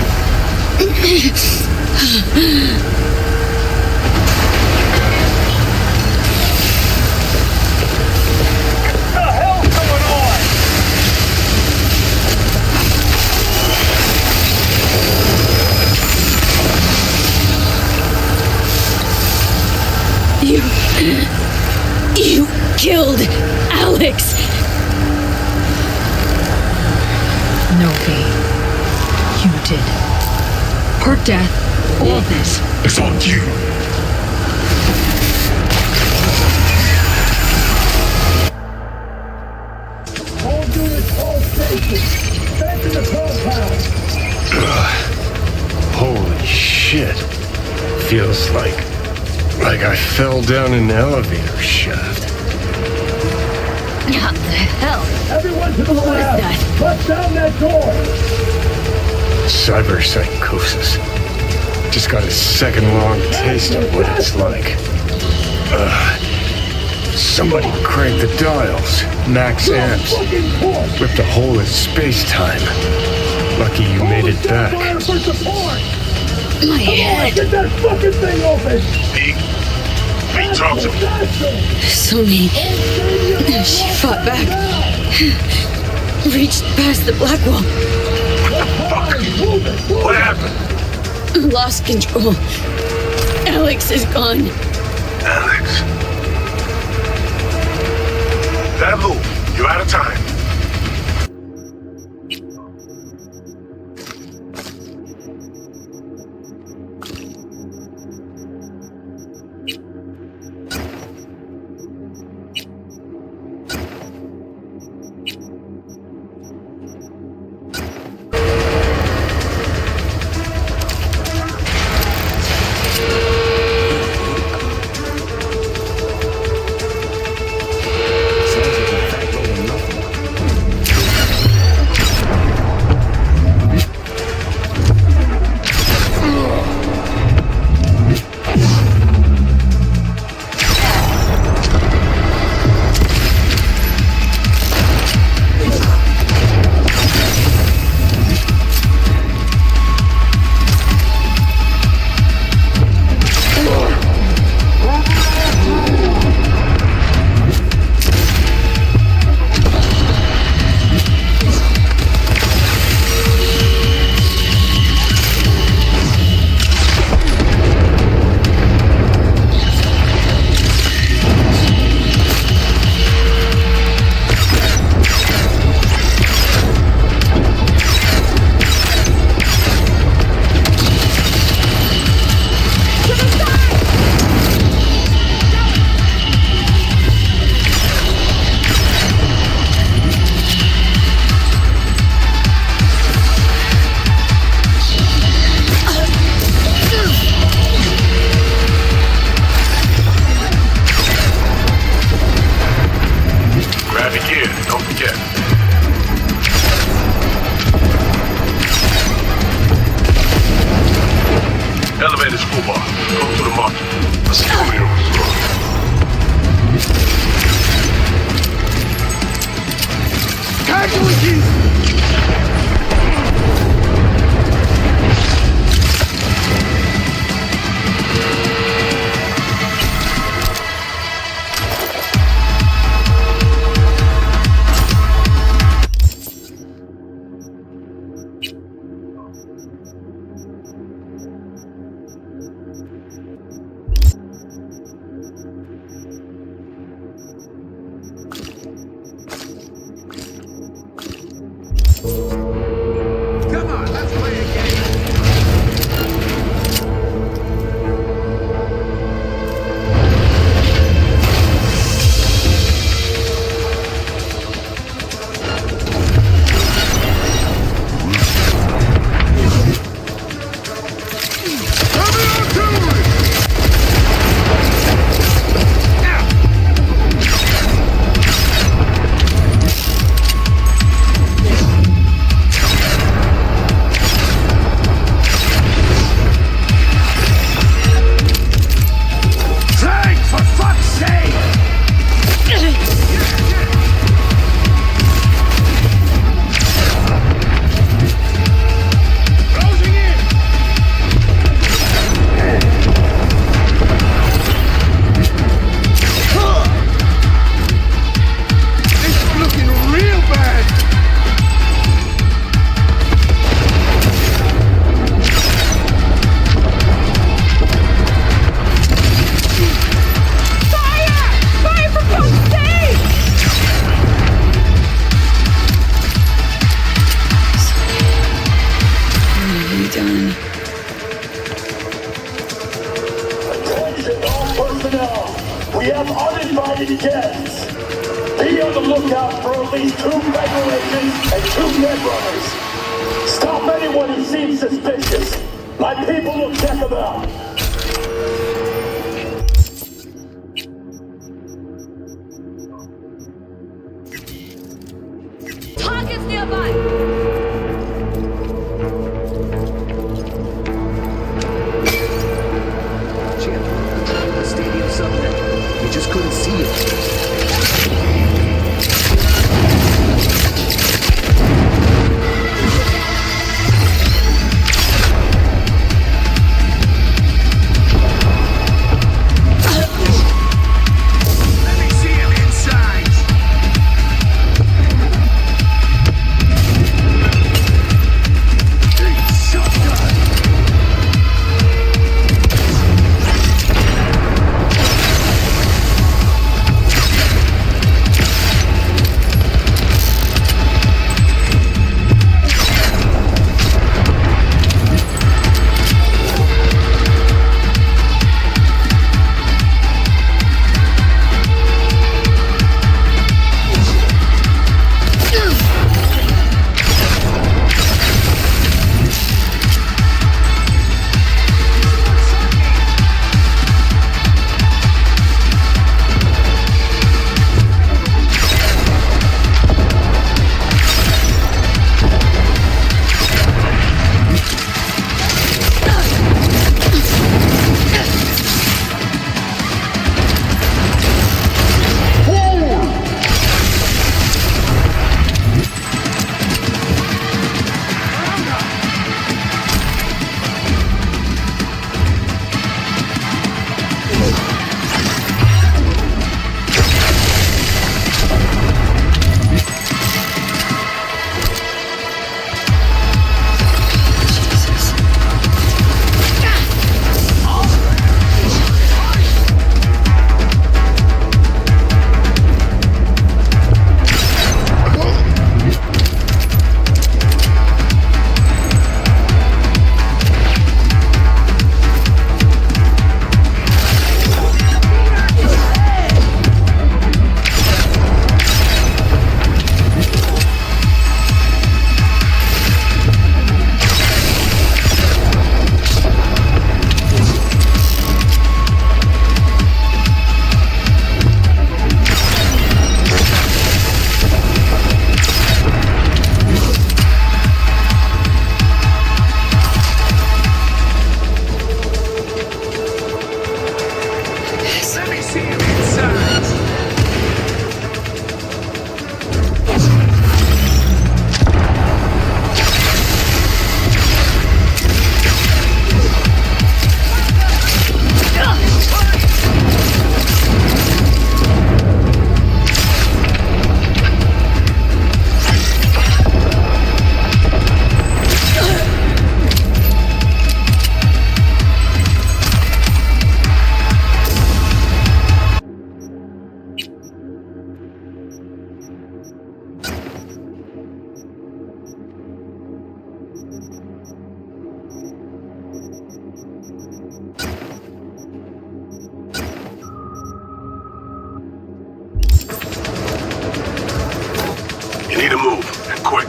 You killed Alex. No, V. You did. Her death, all this, is on you. All units, all stations. Back to the compound. Holy shit. Feels like I fell down an elevator shaft. What the hell? Everyone to the left. Bust down that door. Cyberpsychosis. Just got a second-long taste of what it's like. Somebody cranked the dials. Max amps. Ripped a hole in space-time. Lucky you made it back. Fire for support. My head. Get that fucking thing open. me, talk to me. So me. She fought back. Reached past the black wall. What happened? Lost control. Alex is gone. Alex. That move. You're out of time. Elevated school bar. Go to the market. Let's see over here. We have uninvited guests. Be on the lookout for at least 2 federal agents and 2 netrunners. Stop anyone who seems suspicious. My people will check them out. Targets nearby! We just couldn't see it. You need to move, and quick.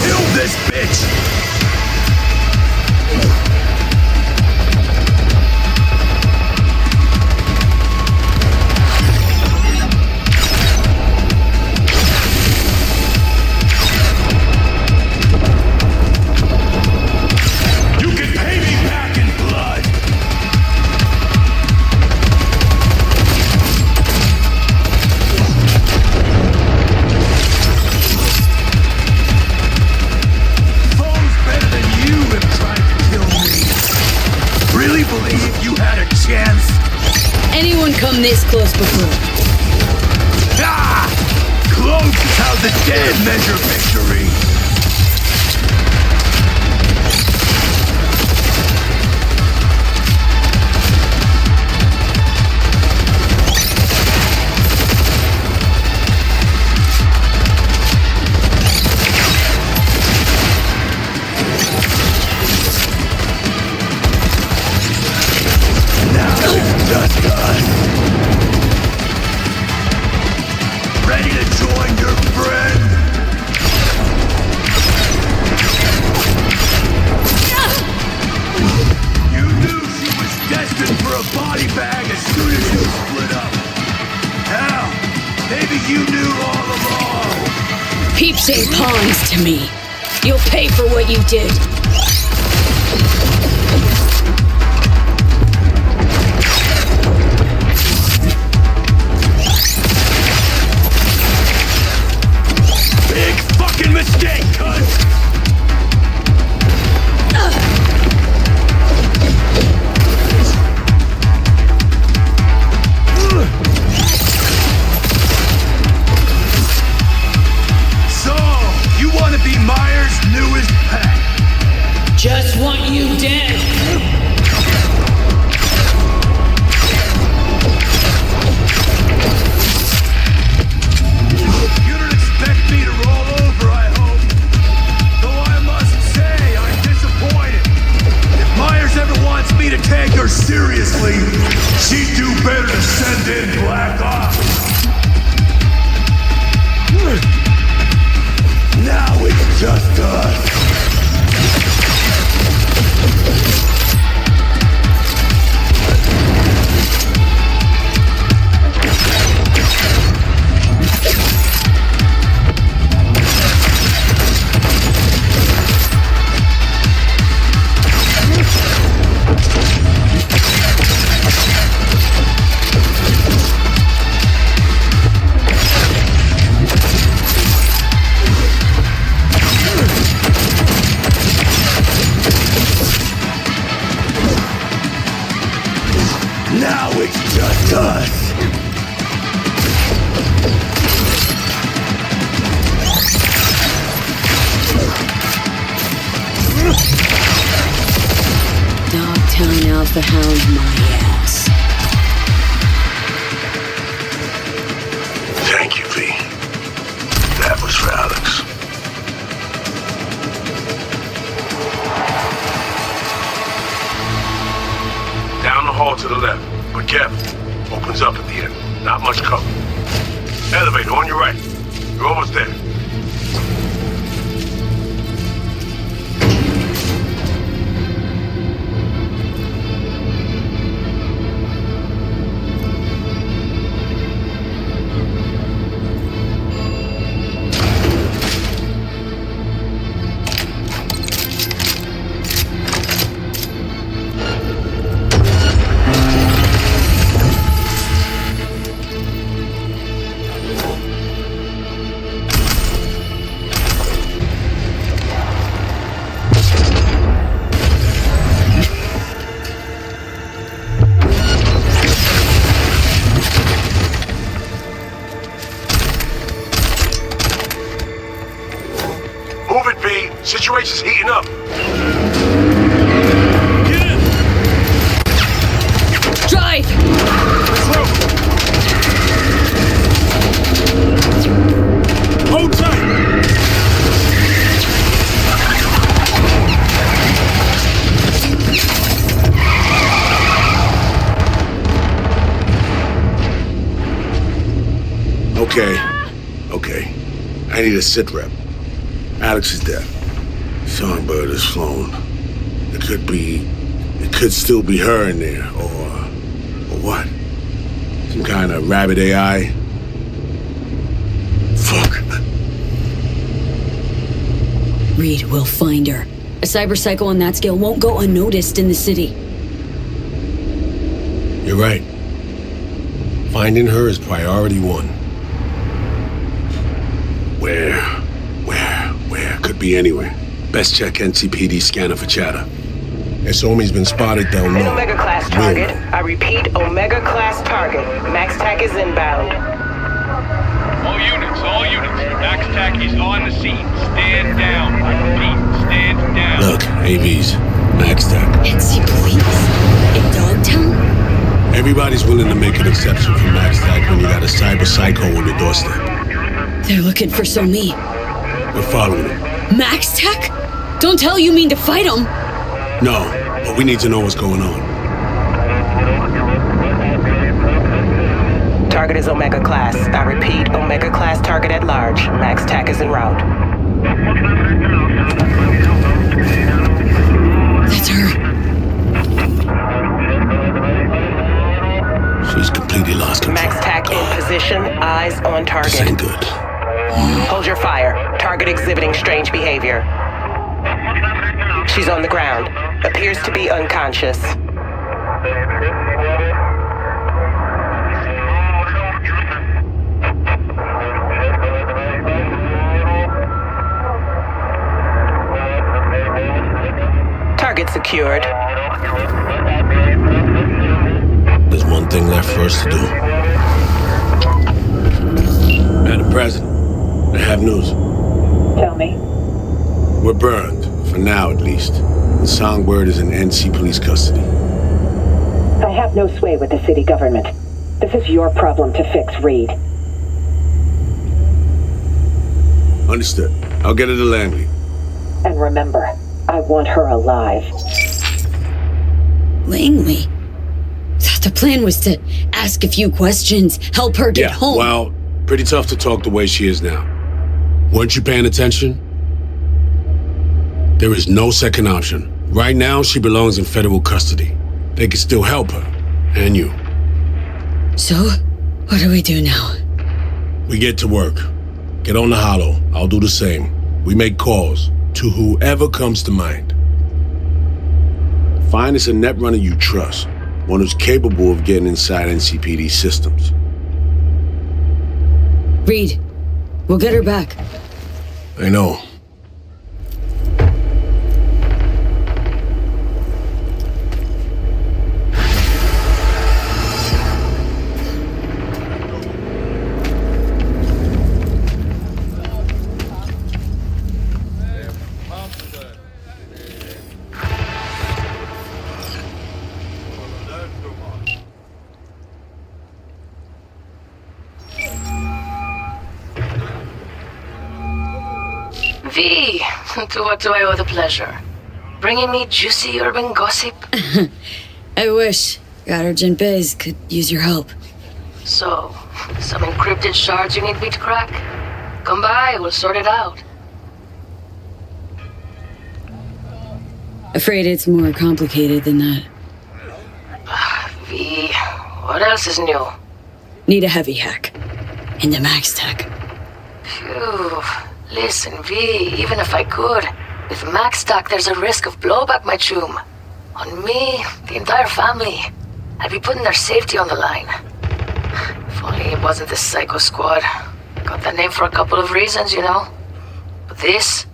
Kill this bitch! Anyone come this close before? Ah! Close is how the dead measure victory! Ready to join your friend? You knew she was destined for a body bag as soon as you split up. Hell, maybe you knew all along. Peeps ain't pawns to me. You'll pay for what you did. Mistake, cunt! So, you want to be Myers' newest pet? Just want you dead. You don't expect me to roll over, I hope. Though I must say, I'm disappointed. If Myers ever wants me to take her seriously, she'd do better to send in Black Ops. Now it's just us. Now it's just us. Dogtown Alpha Hound my ass. Thank you, V. That was for Alex. Down the hall to the left, but careful. Opens up at the end. Not much cover. Elevator on your right. You're almost there. Situation's heating up. Get in! Drive! Hold tight! Okay. I need a sit rep. Alex is dead. Songbird is flown. It could still be her in there, or what? Some kind of rabbit AI? Fuck. Reed, we'll find her. A cyber psycho on that scale won't go unnoticed in the city. You're right. Finding her is priority one. Where? Could be anywhere. Best check NCPD scanner for chatter. If Somi's been spotted, they'll know. An Omega-class target. I repeat, Omega-class target. Max TAC is inbound. All units. Max TAC is on the scene. Stand down. I repeat, stand down. Look, AVs. Max TAC. NC police? In Dogtown? Everybody's willing to make an exception for Max TAC when you got a cyber psycho on your doorstep. They're looking for Somi. We're following him. Max Tech? Don't tell you mean to fight him. No, but we need to know what's going on. Target is Omega-class. I repeat, Omega-class target at large. Max TAC is en route. That's her. She's completely lost control. Max TAC in position. Eyes on target. This ain't good. Hold your fire. Target exhibiting strange behavior. She's on the ground. Appears to be unconscious. Target secured. There's one thing left for us to do. Madam President, I have news. Tell me. We're burned, for now at least. And Songbird is in NC police custody. I have no sway with the city government. This is your problem to fix, Reed. Understood. I'll get her to Langley. And remember, I want her alive. Langley? Thought the plan was to ask a few questions, help her get home. Well, pretty tough to talk the way she is now. Weren't you paying attention? There is no second option. Right now, she belongs in federal custody. They can still help her, and you. So, what do we do now? We get to work. Get on the holo. I'll do the same. We make calls to whoever comes to mind. Find us a net runner you trust, one who's capable of getting inside NCPD systems. Reed, we'll get her back. I know. V, to what do I owe the pleasure? Bringing me juicy urban gossip? I wish. Goddard Bez could use your help. So, some encrypted shards you need me to crack? Come by, we'll sort it out. Afraid it's more complicated than that. V, what else is new? Need a heavy hack. Into Max Tech. Phew. Listen, V, even if I could, with Max Tech there's a risk of blowback, my chum. On me, the entire family. I'd be putting their safety on the line. If only it wasn't the Psycho Squad. Got that name for a couple of reasons, you know. But this,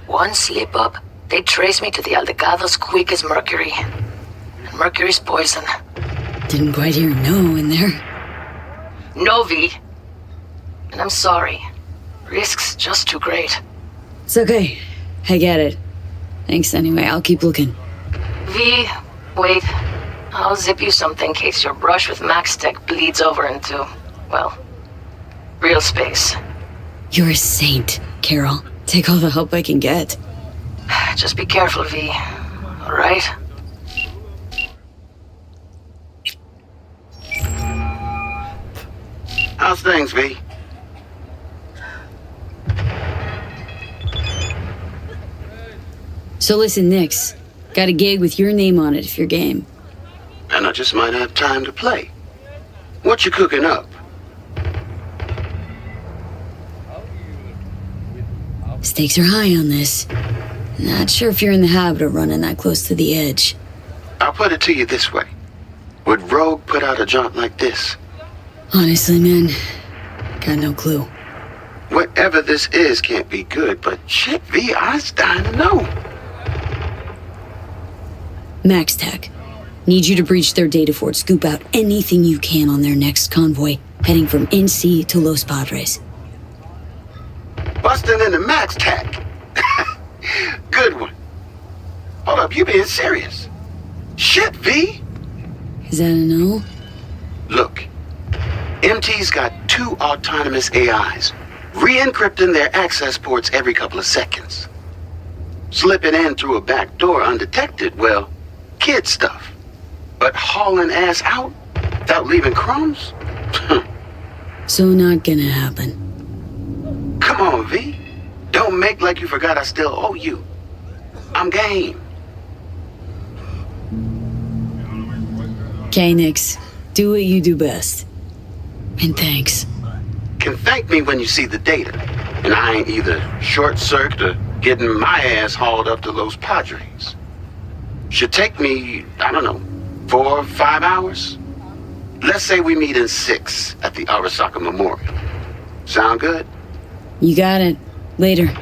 one slip up, they'd trace me to the Aldecado's quick as mercury. And mercury's poison. Didn't quite hear no in there. No, V. And I'm sorry. Risk's just too great. It's okay. I get it. Thanks anyway, I'll keep looking. V, wait. I'll zip you something in case your brush with Max Tech bleeds over into, well, real space. You're a saint, Carol. Take all the help I can get. Just be careful, V. All right? How's things, V? So listen, Nix. Got a gig with your name on it if you're game. And I just might have time to play. What you cooking up? Stakes are high on this. Not sure if you're in the habit of running that close to the edge. I'll put it to you this way. Would Rogue put out a jaunt like this? Honestly, man, got no clue. Whatever this is can't be good, but shit, V, I was dying to know. Max Tech. Need you to breach their data fort, scoop out anything you can on their next convoy, heading from NC to Los Padres. Busting into Max Tech. Good one. Hold up, you being serious? Shit, V. Is that a no? Look, MT's got 2 autonomous AIs, re-encrypting their access ports every couple of seconds. Slipping in through a back door undetected, well, kid stuff. But hauling ass out without leaving crumbs? So not gonna happen. Come on, V. Don't make like you forgot I still owe you. I'm game. Okay, Nix. Do what you do best. And thanks. Can thank me when you see the data. And I ain't either short-circuit or getting my ass hauled up to Los Padres. Should take me, I don't know, 4 or 5 hours? Let's say we meet in 6 at the Arasaka Memorial. Sound good? You got it. Later.